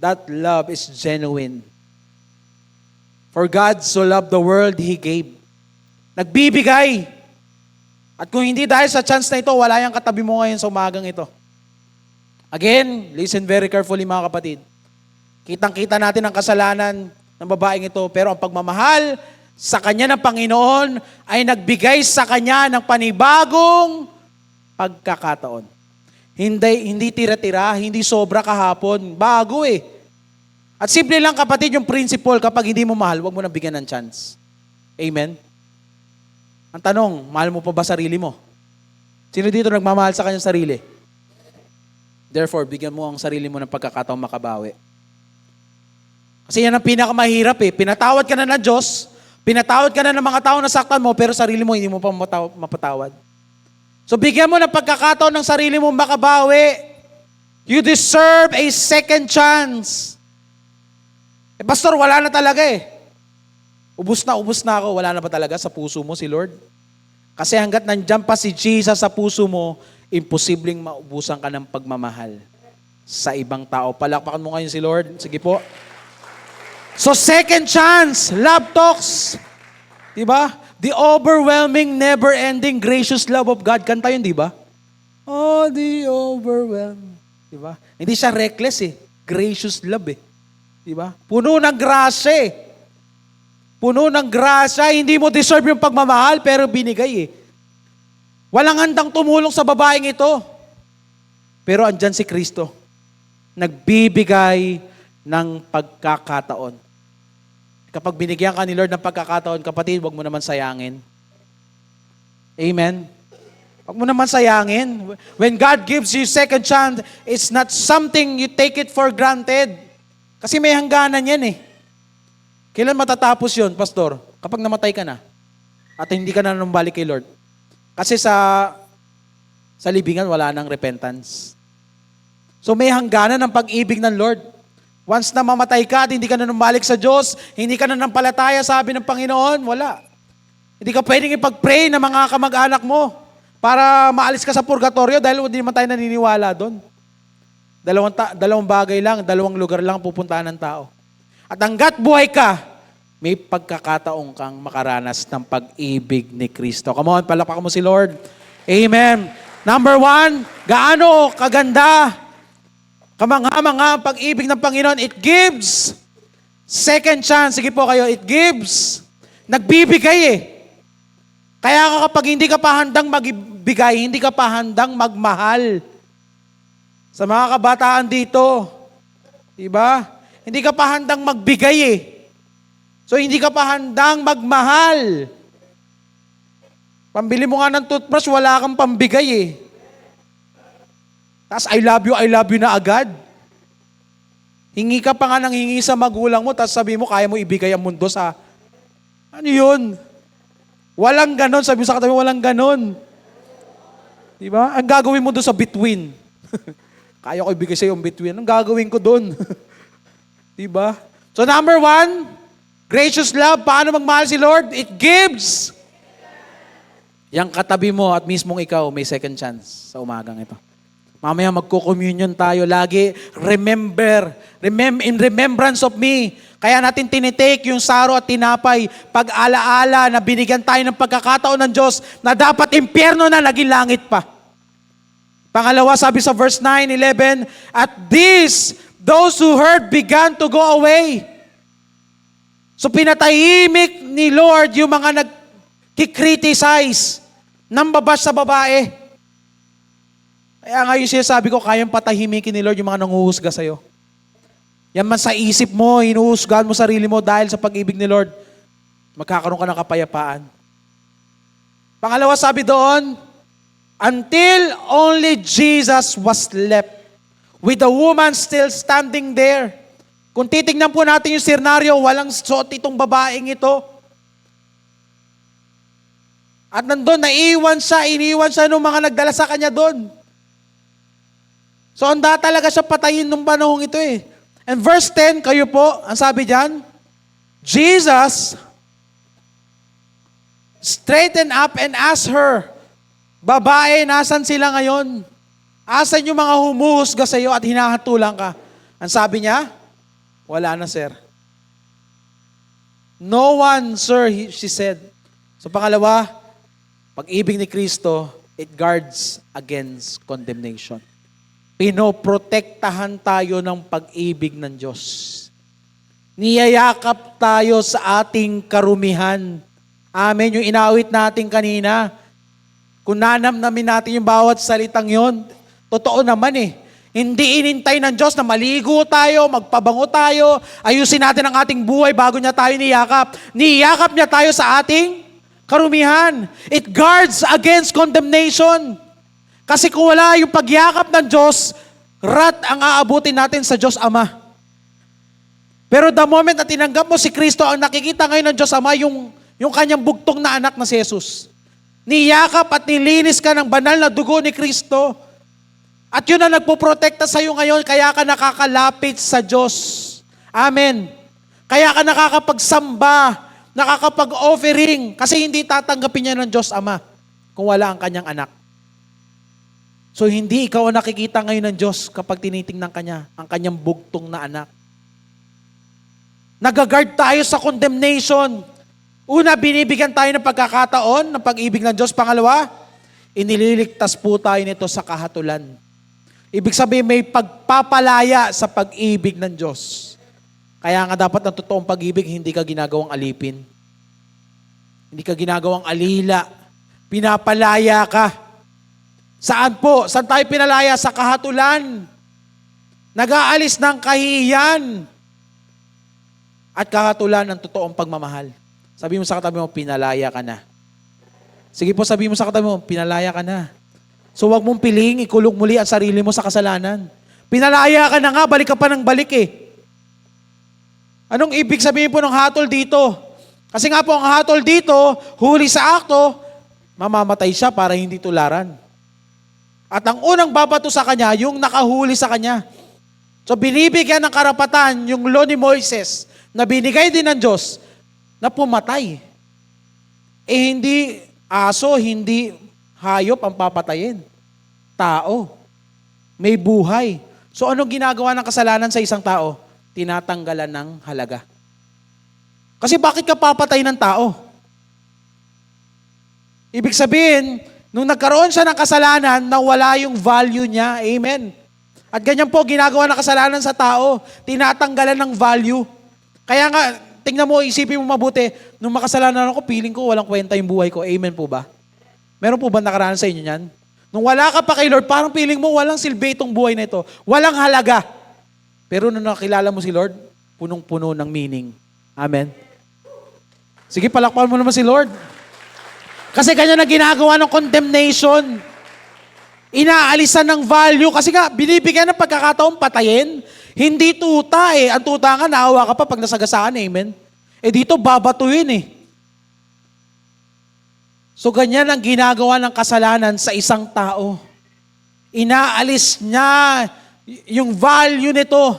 [SPEAKER 1] that love is genuine. For God so loved the world, He gave. Nagbibigay. At kung hindi dahil sa chance na ito, wala yung katabi mo ngayon sa umagang ito. Again, listen very carefully mga kapatid. Kitang-kita natin ang kasalanan ng babaeng ito, pero ang pagmamahal sa kanya ng Panginoon ay nagbigay sa kanya ng panibagong pagkakataon. Hindi tira-tira, hindi sobra kahapon. Bago eh. At simple lang kapatid yung principle, kapag hindi mo mahal, huwag mo nang bigyan ng chance. Amen? Ang tanong, mahal mo pa ba sarili mo? Sino dito nagmamahal sa kanyang sarili? Therefore, bigyan mo ang sarili mo ng pagkakataong makabawi. Kasi yan ang pinakamahirap eh. Pinatawad ka na ng Diyos, pinatawad ka na ng mga tao na saktan mo, pero sarili mo hindi mo pa mapatawad. So bigyan mo ng pagkakataon ng sarili mo makabawi. You deserve a second chance. Eh pastor, wala na talaga eh. Ubus na ako. Wala na ba talaga sa puso mo si Lord? Kasi hanggat nandyan pa si Jesus sa puso mo, imposibleng maubusan ka ng pagmamahal sa ibang tao. Palakpakan mo ngayon si Lord. Sige po. So second chance, love talks. Diba? The overwhelming, never-ending, gracious love of God. Kanta yun, di ba? Oh, the overwhelming. Di ba? Hindi siya reckless eh. Gracious love eh. Di ba? Puno ng grasya eh. Puno ng grasya. Hindi mo deserve yung pagmamahal, pero binigay eh. Walang handang tumulong sa babaeng ito. Pero andyan si Kristo. Nagbibigay ng pagkakataon. Kapag binigyan ka ni Lord ng pagkakataon, kapatid, huwag mo naman sayangin. Amen? Huwag mo naman sayangin. When God gives you second chance, it's not something you take it for granted. Kasi may hangganan yan eh. Kailan matatapos yun, Pastor? Kapag namatay ka na at hindi ka na numbalik kay Lord. Kasi sa libingan, wala nang repentance. So may hangganan ng pag-ibig ng Lord. Once na mamatay ka at hindi ka na numalik sa Diyos, hindi ka na nampalataya, sabi ng Panginoon, wala. Hindi ka pwedeng ipag-pray ng mga kamag-anak mo para maalis ka sa purgatorio dahil hindi naman tayo naniniwala doon. Dalawang bagay lang, dalawang lugar lang pupuntahan ng tao. At hanggat buhay ka, may pagkakataong kang makaranas ng pag-ibig ni Kristo. Come on, palakpakan mo si Lord. Amen. Number 1, gaano kaganda kamangha-mangha ang pag-ibig ng Panginoon. It gives second chance. Sige po kayo, it gives. Nagbibigay eh. Kaya kapag hindi ka pa handang magbigay, hindi ka pa handang magmahal. Sa mga kabataan dito, diba? Hindi ka pa handang magbigay eh. So hindi ka pa handang magmahal. Pambili mo nga ng toothbrush, wala kang pambigay eh. Tapos I love you na agad. Hingi ka pa nga ng hingi sa magulang mo, tapos sabi mo, kaya mo ibigay ang mundo sa... Ano yun? Walang ganon. Sabi mo sa katabi, walang ganon. Diba? Ang gagawin mo doon sa between. Kaya ko ibigay sa'yo ang between. Ang gagawin ko doon? Diba? So number 1, gracious love. Paano magmahal si Lord? It gives. Yang katabi mo at mismong ikaw, may second chance sa umagang ito. Mamaya magko-communion tayo lagi. In remembrance of me. Kaya natin tinitake yung saro at tinapay pag-alaala na binigyan tayo ng pagkakataon ng Diyos na dapat impyerno na naging langit pa. Pangalawa, sabi sa verse 9, 11, at this, those who heard began to go away. So pinatahimik ni Lord yung mga nag-criticize. Nambabash sa babae. Kaya nga yung sinasabi ko, kayang patahimikin ni Lord yung mga nanguhusga sa'yo. Yan man sa isip mo, hinuhusgahan mo sarili mo dahil sa pag-ibig ni Lord, magkakaroon ka ng kapayapaan. Pangalawa, sabi doon, until only Jesus was left, with the woman still standing there. Kung titignan po natin yung scenario, walang suot itong babaeng ito. At nandun, iniwan siya ng mga nagdala sa kanya doon. So, handa talaga siya patayin nung panahong ito eh. And verse 10, kayo po, ang sabi diyan, Jesus straightened up and asked her, babae, nasan sila ngayon? Asan yung mga humuhusga sa iyo at hinahatulan ka? Ang sabi niya, wala na, sir. No one, sir, she said. So pangalawa, pag-ibig ni Kristo, it guards against condemnation. Pinoprotektahan tayo ng pag-ibig ng Diyos. Niyayakap tayo sa ating karumihan. Amen. Yung inawit natin kanina, kung nanamnamin natin yung bawat salitang yon, totoo naman eh. Hindi inintay ng Diyos na maligo tayo, magpabango tayo, ayusin natin ang ating buhay bago niya tayo niyakap. Niyakap niya tayo sa ating karumihan. It guards against condemnation. Kasi kung wala yung pagyakap ng Diyos, wrath ang aabutin natin sa Diyos Ama. Pero the moment na tinanggap mo si Kristo, ang nakikita ngayon ng Diyos Ama, yung kanyang bugtong na anak na si Jesus. Niyakap at nilinis ka ng banal na dugo ni Kristo. At yun ang nagpoprotekta sa iyo ngayon, kaya ka nakakalapit sa Diyos. Amen. Kaya ka nakakapagsamba, nakakapag-offering, kasi hindi tatanggapin niya ng Diyos Ama kung wala ang kanyang anak. So hindi ikaw ang nakikita ngayon ng Diyos kapag tinitingnan kanya, ang kanyang bugtong na anak. Nagagard tayo sa condemnation. Una, binibigyan tayo ng pagkakataon ng pag-ibig ng Diyos. Pangalawa, inililigtas po tayo nito sa kahatulan. Ibig sabihin, may pagpapalaya sa pag-ibig ng Diyos. Kaya nga dapat ang totoong pag-ibig, hindi ka ginagawang alipin. Hindi ka ginagawang alila. Pinapalaya ka. Saan po? Saan tayo pinalaya? Sa kahatulan. Nag-aalis ng kahihiyan. At kahatulan ng totoong pagmamahal. Sabi mo sa katabi mo, pinalaya ka na. Sige po, sabi mo sa katabi mo, pinalaya ka na. So wag mong piling, ikulong muli ang sarili mo sa kasalanan. Pinalaya ka na nga, balik ka pa ng balik eh. Anong ibig sabihin po ng hatol dito? Kasi nga po, ang hatol dito, huli sa akto, mamamatay siya para hindi tularan. At ang unang babato sa kanya, yung nakahuli sa kanya. So binibigyan ng karapatan yung law ni Moises na binigay din ng Diyos na pumatay. Eh hindi aso, hindi hayop ang papatayin. Tao. May buhay. So anong ginagawa ng kasalanan sa isang tao? Tinatanggalan ng halaga. Kasi bakit ka papatay ng tao? Ibig sabihin, nung nagkaroon siya ng kasalanan, nawala yung value niya. Amen. At ganyan po, ginagawa ng kasalanan sa tao, tinatanggalan ng value. Kaya nga, tingnan mo, isipin mo mabuti, nung makasalanan ako, feeling ko walang kwenta yung buhay ko. Amen po ba? Meron po ba nakaranas sa inyo yan? Nung wala ka pa kay Lord, parang feeling mo walang silbi itong buhay na ito. Walang halaga. Pero nung nakilala mo si Lord, punong-puno ng meaning. Amen. Sige, palakpakan mo naman si Lord. Kasi kanya na ginagawa ng condemnation. Inaalisan ng value. Kasi nga, binibigyan ng pagkakataong patayin. Hindi tuta eh. Ang tuta nga, naawa ka pa pag nasagasaan. Amen. Eh dito, babatuin eh. So ganyan ang ginagawa ng kasalanan sa isang tao. Inaalis niya yung value nito.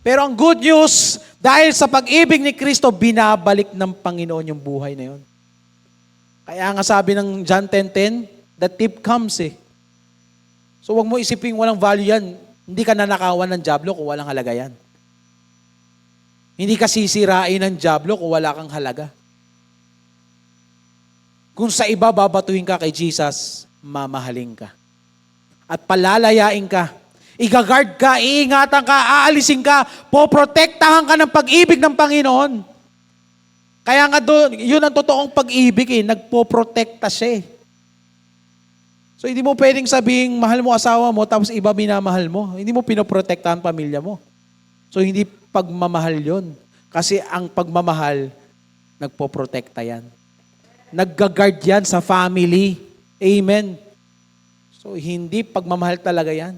[SPEAKER 1] Pero ang good news, dahil sa pag-ibig ni Kristo, binabalik ng Panginoon yung buhay na yun. Kaya nga sabi ng John 10:10, the thief comes eh. So wag mo isipin walang value yan. Hindi ka nanakawan ng dyablo kung walang halaga yan. Hindi ka sisirain ng dyablo kung wala kang halaga. Kung sa iba babatuhin ka kay Jesus, mamahalin ka. At palalayain ka. Igagard ka, iingatan ka, aalisin ka, poprotektahan ka ng pag-ibig ng Panginoon. Kaya nga doon, yun ang totoong pag-ibig eh, nagpoprotekta siya eh. So hindi mo pwedeng sabing mahal mo asawa mo tapos iba minamahal mo. Hindi mo pinoprotektahan pamilya mo. So hindi pagmamahal yon. Kasi ang pagmamahal, nagpoprotekta yan. Nagga-guard yan sa family. Amen. So hindi pagmamahal talaga yan.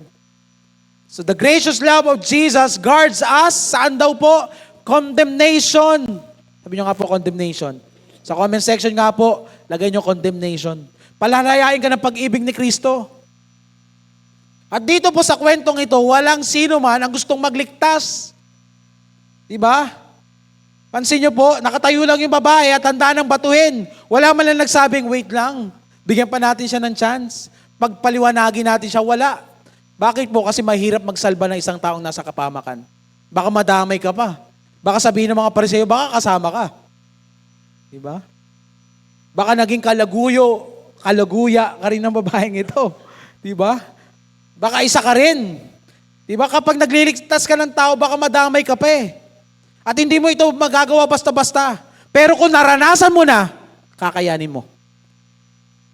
[SPEAKER 1] So the gracious love of Jesus guards us. Saan daw po? Condemnation. Sabi nyo nga po, condemnation. Sa comment section nga po, lagay nyo condemnation. Palalayain ka ng pag-ibig ni Kristo. At dito po sa kwentong ito, walang sino man ang gustong magligtas. Diba? Pansin nyo po, nakatayo lang yung babae at handa ng batuhin. Wala man lang nagsabing, wait lang, bigyan pa natin siya ng chance. Pagpaliwanagin natin siya, wala. Bakit po? Kasi mahirap magsalba ng isang taong nasa kapamakan. Baka madamay ka pa. Baka sabihin ng mga Pariseo, baka kasama ka. Diba? Baka naging kalaguya ka rin ng babaeng ito. Diba? Baka isa ka rin. Diba? Kapag nagliligtas ka ng tao, baka madamay ka pa eh. At hindi mo ito magagawa basta-basta. Pero kung naranasan mo na, kakayanin mo.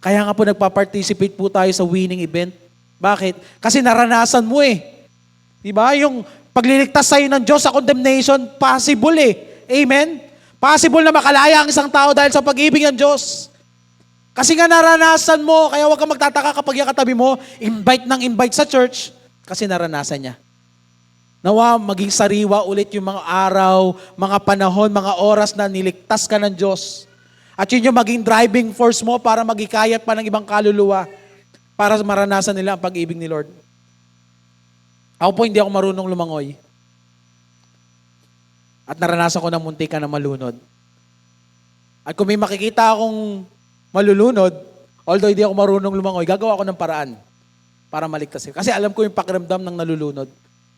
[SPEAKER 1] Kaya nga po nagpa-participate po tayo sa winning event. Bakit? Kasi naranasan mo eh. Diba? Yung pagliligtas sa'yo ng Diyos sa condemnation, possible eh. Amen? Possible na makalaya ang isang tao dahil sa pag-ibig ng Diyos. Kasi nga naranasan mo, kaya huwag kang magtataka kapag yung katabi mo, invite sa church, kasi naranasan niya. Nawa, maging sariwa ulit yung mga araw, mga panahon, mga oras na niligtas ka ng Diyos. At yun yung maging driving force mo para magikayat pa ng ibang kaluluwa para maranasan nila ang pag-ibig ni Lord. Ako po, hindi ako marunong lumangoy. At naranasan ko ng munti ka na malunod. At kung may makikita akong malulunod, although hindi ako marunong lumangoy, gagawa ako ng paraan para maligtas. Kasi alam ko yung pakiramdam ng nalulunod.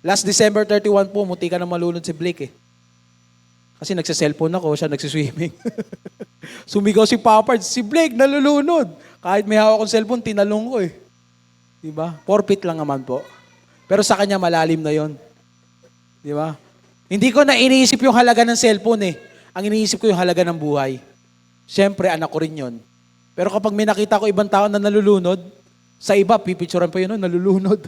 [SPEAKER 1] Last December 31 po, munti ka na malunod si Blake eh. Kasi nagsa-cellphone ako, siya nagsiswimming. Sumigaw si Papard, si Blake nalulunod. Kahit may hawak akong cellphone, tinalong ko eh. Diba? 4 feet lang naman po. Pero sa kanya malalim na yon. Diba? Hindi ko na iniisip yung halaga ng cellphone eh. Ang iniisip ko yung halaga ng buhay. Siyempre, anak ko rin yon. Pero kapag may nakita ko ibang tao na nalulunod, sa iba, pipicturan pa yun, nalulunod.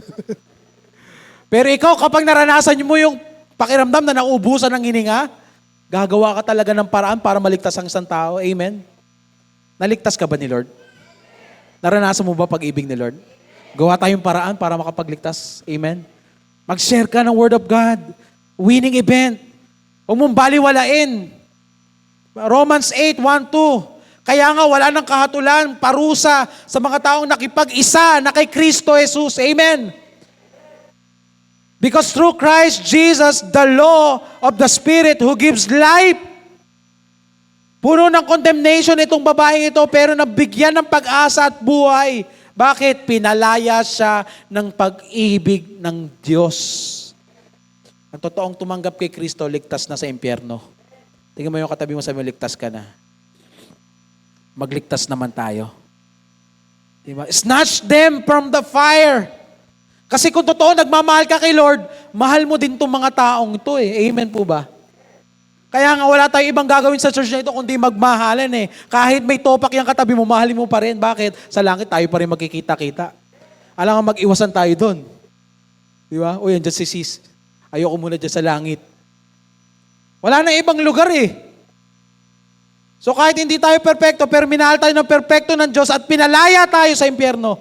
[SPEAKER 1] Pero ikaw, kapag naranasan mo yung pakiramdam na nauubusan ng hininga, gagawa ka talaga ng paraan para maligtas ang isang tao. Amen? Naligtas ka ba ni Lord? Naranasan mo ba pag-ibig ni Lord? Gawa tayong paraan para makapagligtas. Amen? Mag-share ka ng Word of God. Winning event. Huwag mong baliwalain. Romans 8:1-2. Kaya nga wala nang kahatulan, parusa sa mga taong nakipag-isa na kay Kristo Jesus. Amen? Because through Christ Jesus, the law of the Spirit who gives life. Puno ng condemnation itong babaeng ito, pero nabigyan ng pag-asa at buhay. Bakit? Pinalaya siya ng pag-ibig ng Diyos. Ang totoong tumanggap kay Kristo, ligtas na sa impyerno. Tingnan mo yung katabi mo, sabi mo, ligtas ka na. Magligtas naman tayo. Diba? Snatch them from the fire. Kasi kung totoo, nagmamahal ka kay Lord, mahal mo din itong mga taong ito eh. Amen po ba? Kaya nga wala tayong ibang gagawin sa church na ito kundi magmahalan eh. Kahit may topak yung katabi mo, mahalin mo pa rin. Bakit? Sa langit tayo pa rin magkikita-kita. Alam nga mag-iwasan tayo doon. Di ba? O yan, dyan si sis. Ayoko muna dyan sa langit. Wala na ibang lugar eh. So kahit hindi tayo perpekto, pero minahal tayo ng perpekto ng Diyos at pinalaya tayo sa impyerno.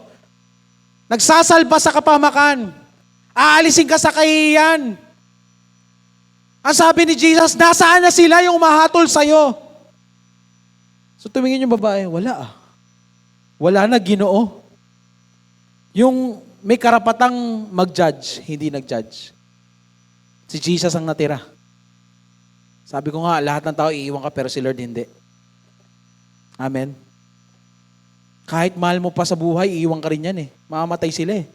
[SPEAKER 1] Nagsasalba sa kapamakan. Aalisin ka sa kahihiyan. Ang sabi ni Jesus, nasaan na sila yung umahatol sa'yo? So tumingin yung babae, wala ah. Wala na, Ginoo. Yung may karapatang mag-judge, hindi nag-judge. Si Jesus ang natira. Sabi ko nga, lahat ng tao iiwan ka, pero si Lord hindi. Amen. Kahit mahal mo pa sa buhay, iiwan ka rin yan eh. Mamamatay sila eh.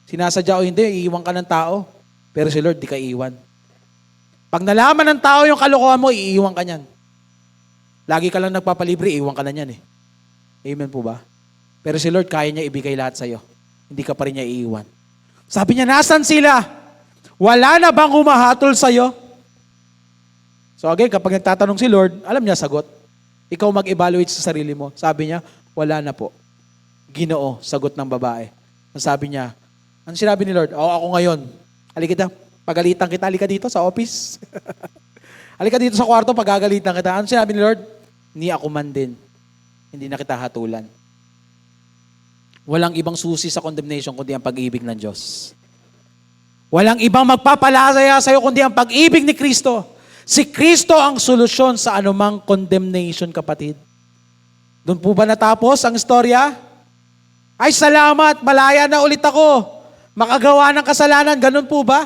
[SPEAKER 1] Sinasadya o hindi, iiwan ka ng tao. Pero si Lord, di ka iiwan. Pag nalaman ng tao yung kalokohan mo, iiwan ka niyan. Lagi ka lang nagpapalibre, iiwan ka na niyan eh. Amen po ba? Pero si Lord, kaya niya ibigay lahat sa'yo. Hindi ka pa rin niya iiwan. Sabi niya, nasan sila? Wala na bang humahatol sa'yo? So again, kapag nagtatanong si Lord, alam niya sagot. Ikaw mag-evaluate sa sarili mo. Sabi niya, wala na po. Ginoo, sagot ng babae. Ang sabi niya, ano sinabi ni Lord? Ako ngayon. Halika pagalitan kita, halika dito sa office. Halika dito sa kwarto, pagagalitan kita. Ano sinabi ni Lord? Ni ako man din. Hindi na kita hatulan. Walang ibang susi sa condemnation kundi ang pag-ibig ng Diyos. Walang ibang magpapalaya sa'yo kundi ang pag-ibig ni Kristo. Si Kristo ang solusyon sa anumang condemnation, kapatid. Doon po ba natapos ang istorya? Ay, salamat, malaya na ulit ako. Makagawa ng kasalanan, ganun po ba?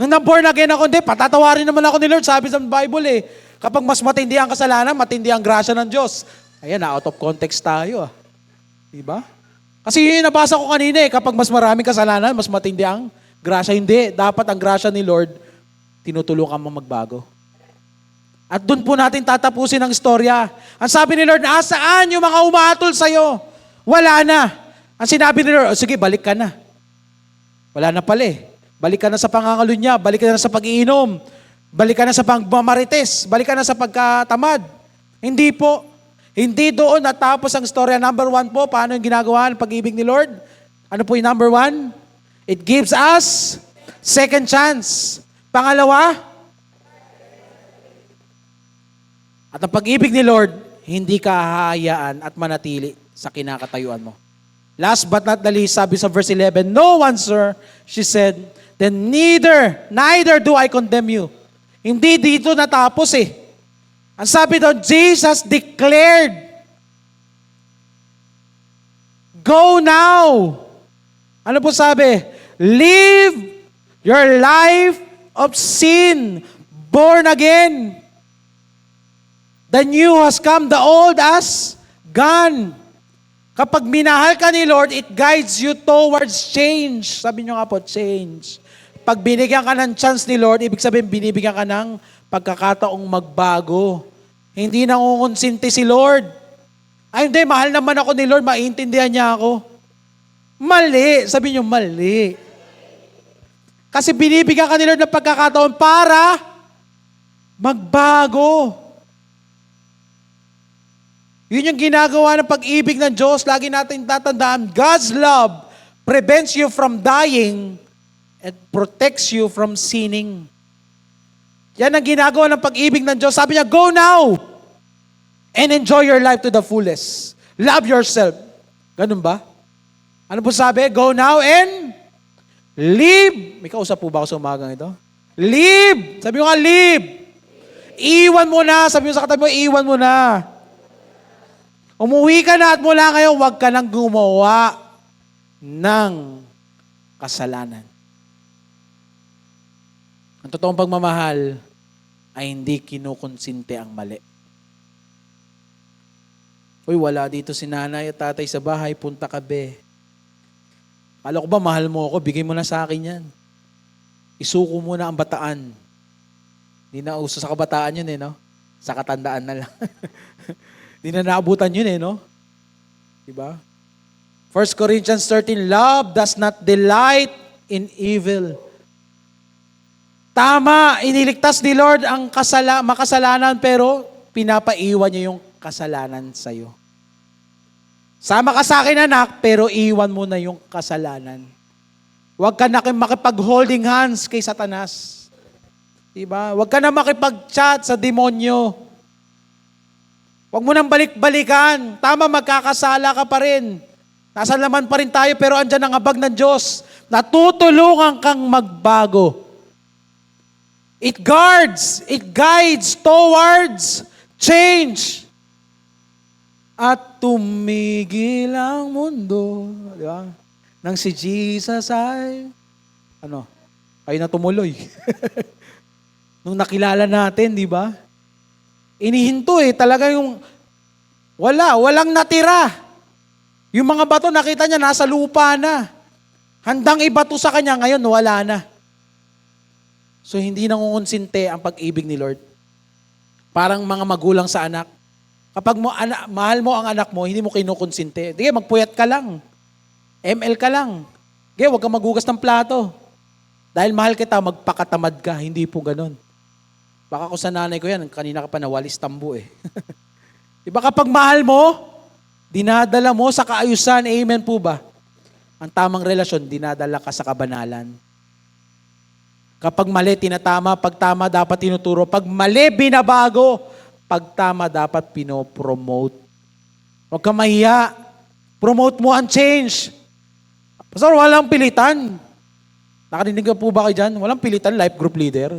[SPEAKER 1] Nung na-born again ako, hindi, patatawarin naman ako ni Lord. Sabi sa Bible kapag mas matindi ang kasalanan, matindi ang grasya ng Diyos. Ayan, out of context tayo. Diba? Kasi yun yung nabasa ko kanina kapag mas maraming kasalanan, mas matindi ang grasya. Hindi, dapat ang grasya ni Lord, tinutulungan mo magbago. At doon po natin tatapusin ang istorya. Ang sabi ni Lord, asaan yung mga umaatol sa'yo? Wala na. Ang sinabi ni Lord, sige, balik ka na. Wala na pala Balik ka na sa pangangalunya, balik ka na sa pag-iinom, balik ka na sa pagmamarites, balik ka na sa pagkatamad. Hindi po. Hindi doon natapos ang istorya. Number 1 po, paano yung ginagawa ng pag-ibig ni Lord? Ano po yung number 1? It gives us second chance. Pangalawa, at ang pag-ibig ni Lord, hindi ka hahayaan at manatili sa kinakatayuan mo. Last but not the least, sabi sa verse 11, no one, sir, she said, then neither do I condemn you. Hindi dito natapos Ang sabi doon, Jesus declared, go now. Ano po sabi? Live your life of sin, born again. The new has come, the old has gone. Kapag minahal ka ni Lord, it guides you towards change. Sabi nyo nga po, change. Pag binigyan ka ng chance ni Lord, ibig sabihin binibigyan ka ng pagkakataong magbago. Hindi nangungonsinti si Lord. Ay hindi, mahal naman ako ni Lord, maintindihan niya ako. Mali. Sabi nyo, mali. Kasi binibigyan ka ni Lord ng pagkakataon para magbago. Yun yung ginagawa ng pag-ibig ng Diyos. Lagi natin tatandaan, God's love prevents you from dying and protects you from sinning. Yan ang ginagawa ng pag-ibig ng Diyos. Sabi niya, go now and enjoy your life to the fullest. Love yourself. Ganun ba? Ano po sabi? Go now and live. May kausap po ba ako sa umagang ito? Live. Sabi mo nga, live. Iwan mo na. Sabi mo sa katabi mo, iwan mo na. Umuwi ka na at mula ngayon, huwag ka nang gumawa ng kasalanan. Ang totoong pagmamahal ay hindi kinukonsinte ang mali. Uy, wala dito si nanay at tatay sa bahay, punta ka be. Kala ko ba, mahal mo ako, bigay mo na sa akin yan. Isuko mo na ang bataan. Hindi na uso sa kabataan yun no? Sa katandaan na lang. Hindi na naabutan yun no? Diba? 1 Corinthians 13, love does not delight in evil. Tama, iniligtas ni Lord ang makasalanan pero pinapaiwan niya yung kasalanan sa'yo. Sama ka sa akin anak, pero iwan mo na yung kasalanan. Huwag ka na makipag-holding hands kay Satanas. Diba? Huwag ka na makipag-chat sa demonyo. Huwag mo nang balik-balikan. Tama, magkakasala ka pa rin. Nasa laman pa rin tayo, pero andyan ang habag ng Diyos. Natutulungan kang magbago. It guides towards change. At tumigil ang mundo. Di ba? Nang si Jesus ay, kayo na tumuloy. Nung nakilala natin, di ba? Inihinto talaga yung walang natira. Yung mga bato nakita niya nasa lupa na. Handang ibato sa kanya, ngayon wala na. So hindi nangungonsinte ang pag-ibig ni Lord. Parang mga magulang sa anak. Kapag mahal mo ang anak mo, hindi mo kinukonsinte. Sige, magpuyat ka lang. ML ka lang. Sige, huwag kang maghugas ng plato. Dahil mahal kita, magpakatamad ka. Hindi po ganun. Baka ko sa nanay ko yan, kanina ka pa nawalis tambo Diba kapag mahal mo, Dinadala mo sa kaayusan. Amen po ba? Ang tamang relasyon, dinadala ka sa kabanalan. Kapag mali, tinatama. Pag tama, dapat tinuturo. Pag mali, binabago. Pag tama, dapat pinopromote. Huwag ka mahiya. Promote mo ang change. Pastor, walang pilitan. Nakarinig ka po ba kayo dyan? Walang pilitan, life group leader.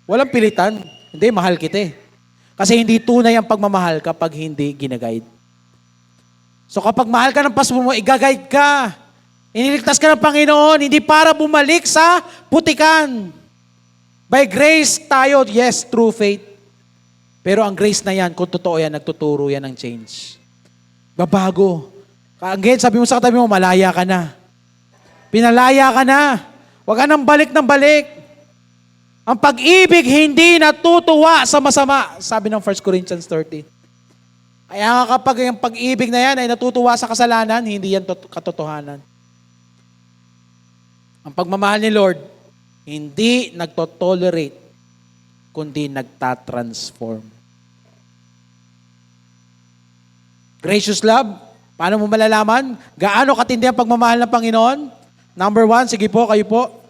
[SPEAKER 1] Walang pilitan. Hindi, mahal kita eh. Kasi hindi tunay ang pagmamahal kapag hindi ginaguide. So kapag mahal ka ng pastor mo, i-guide ka. Iniligtas ka ng Panginoon, hindi para bumalik sa putikan. By grace tayo, yes, through faith. Pero ang grace na yan, kung totoo yan, nagtuturo yan ng change. Babago. Again, sabi mo sa katabi mo, malaya ka na. Pinalaya ka na. Huwag ka nang balik ng balik. Ang pag-ibig hindi natutuwa sa masama, sabi ng 1 Corinthians 30. Kaya nga kapag yung pag-ibig na yan ay natutuwa sa kasalanan, hindi yan katotohanan. Ang pagmamahal ni Lord, hindi nagtotolerate, kundi nagtatransform. Gracious love, paano mo malalaman? Gaano katindi ang pagmamahal ng Panginoon? Number 1, sige po, kayo po.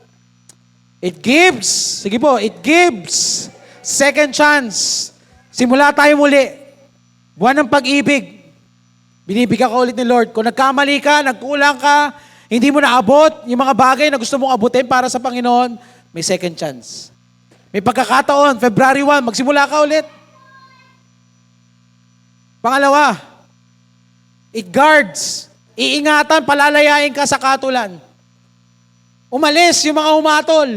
[SPEAKER 1] It gives. Sige po, it gives. Second chance. Simula tayo muli. Buwan ng pag-ibig. Binibigyan ka ulit ni Lord. Kung nagkamali ka, nagkulang ka, hindi mo naabot yung mga bagay na gusto mong abutin para sa Panginoon, may second chance. May pagkakataon, February 1, magsimula ka ulit. Pangalawa, it guards. Iingatan, palalayain ka sa katulan. Umalis yung mga humatol.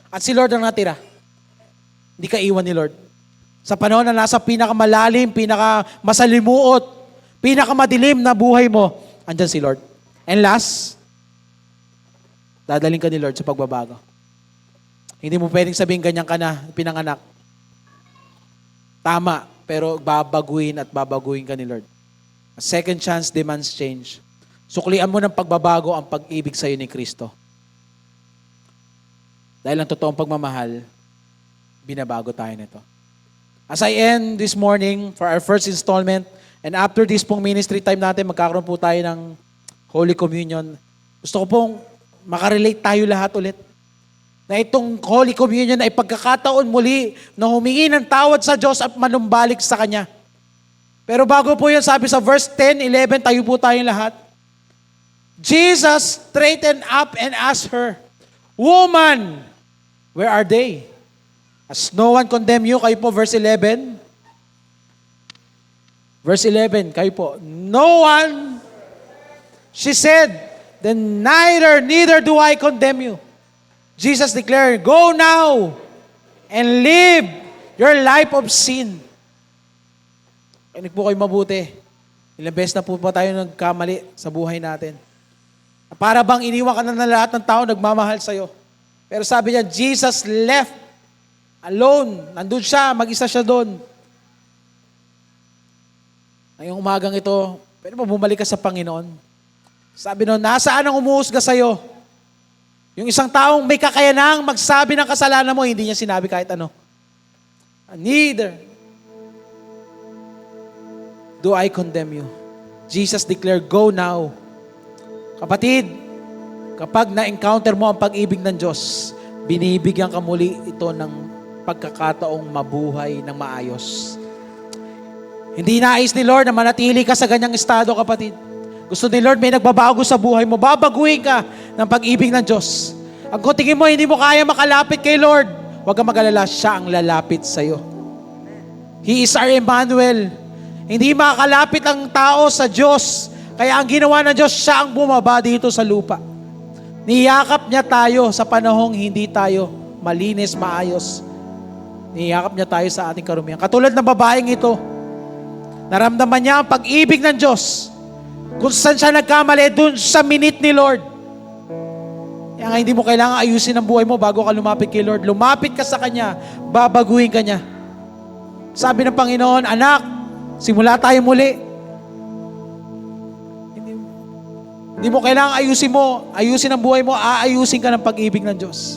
[SPEAKER 1] At si Lord ang natira. Hindi ka iwan ni Lord. Sa panahon na nasa pinakamalalim, pinakamasalimuot, pinakamadilim na buhay mo, andyan si Lord. And last, dadaling ka ni Lord sa pagbabago. Hindi mo pwedeng sabihin ganyan ka na, pinanganak. Tama, pero babaguhin at babaguhin ka ni Lord. A second chance demands change. Suklian mo ng pagbabago ang pag-ibig sa iyo ni Kristo. Dahil ang totoong pagmamahal, binabago tayo nito. As I end this morning for our first installment, and after this pong ministry time natin, magkakaroon po tayo ng Holy Communion. Gusto ko pong makarelate tayo lahat ulit. Na itong Holy Communion ay pagkakataon muli na humingi ng tawad sa Diyos at manumbalik sa Kanya. Pero bago po yun, sabi sa verse 10, 11, tayo po tayong lahat. Jesus straightened up and asked her, "Woman, where are they? Has no one condemned you?" Kayo po, verse 11. Verse 11, kayo po. "No one," she said, "then neither do I condemn you." Jesus declared, "Go now and live your life of sin." Kinig po kayo mabuti. Ilang beses na po ba tayo nagkamali sa buhay natin? Para bang iniwan ka na ng lahat ng tao nagmamahal sa'yo. Pero sabi niya, Jesus left alone. Nandun siya, mag-isa siya doon. Ngayong umagang ito, pwede mo bumalik ka sa Panginoon. Sabi nun, nasaan ang umuhusga sa'yo? Yung isang taong may kakayanang magsabi ng kasalanan mo, hindi niya sinabi kahit ano. Neither do I condemn you. Jesus declared, "Go now." Kapatid, kapag na-encounter mo ang pag-ibig ng Diyos, binibigyan ka muli ito ng pagkakataong mabuhay ng maayos. Hindi nais ni Lord na manatili ka sa ganyang estado, kapatid. Gusto ni Lord may nagbabago sa buhay mo. Babaguhin ka ng pag-ibig ng Diyos. Ang kung tingin mo, hindi mo kaya makalapit kay Lord, huwag kang mag-alala, siya ang lalapit sa'yo. He is our Emmanuel. Hindi makakalapit ang tao sa Diyos. Kaya ang ginawa ng Diyos, siya ang bumaba dito sa lupa. Niyakap niya tayo sa panahong hindi tayo malinis, maayos. Niyakap niya tayo sa ating karumihan. Katulad ng babaeng ito, naramdaman niya ang pag-ibig ng Diyos. Kung saan siya nagkamali, dun sa minute ni Lord. Kaya nga hindi mo kailangan ayusin ang buhay mo bago ka lumapit kay Lord. Lumapit ka sa Kanya, babaguhin ka niya. Sabi ng Panginoon, "Anak, simula tayo muli." Hindi mo kailangan ayusin ang buhay mo, aayusin ka ng pag-ibig ng Diyos.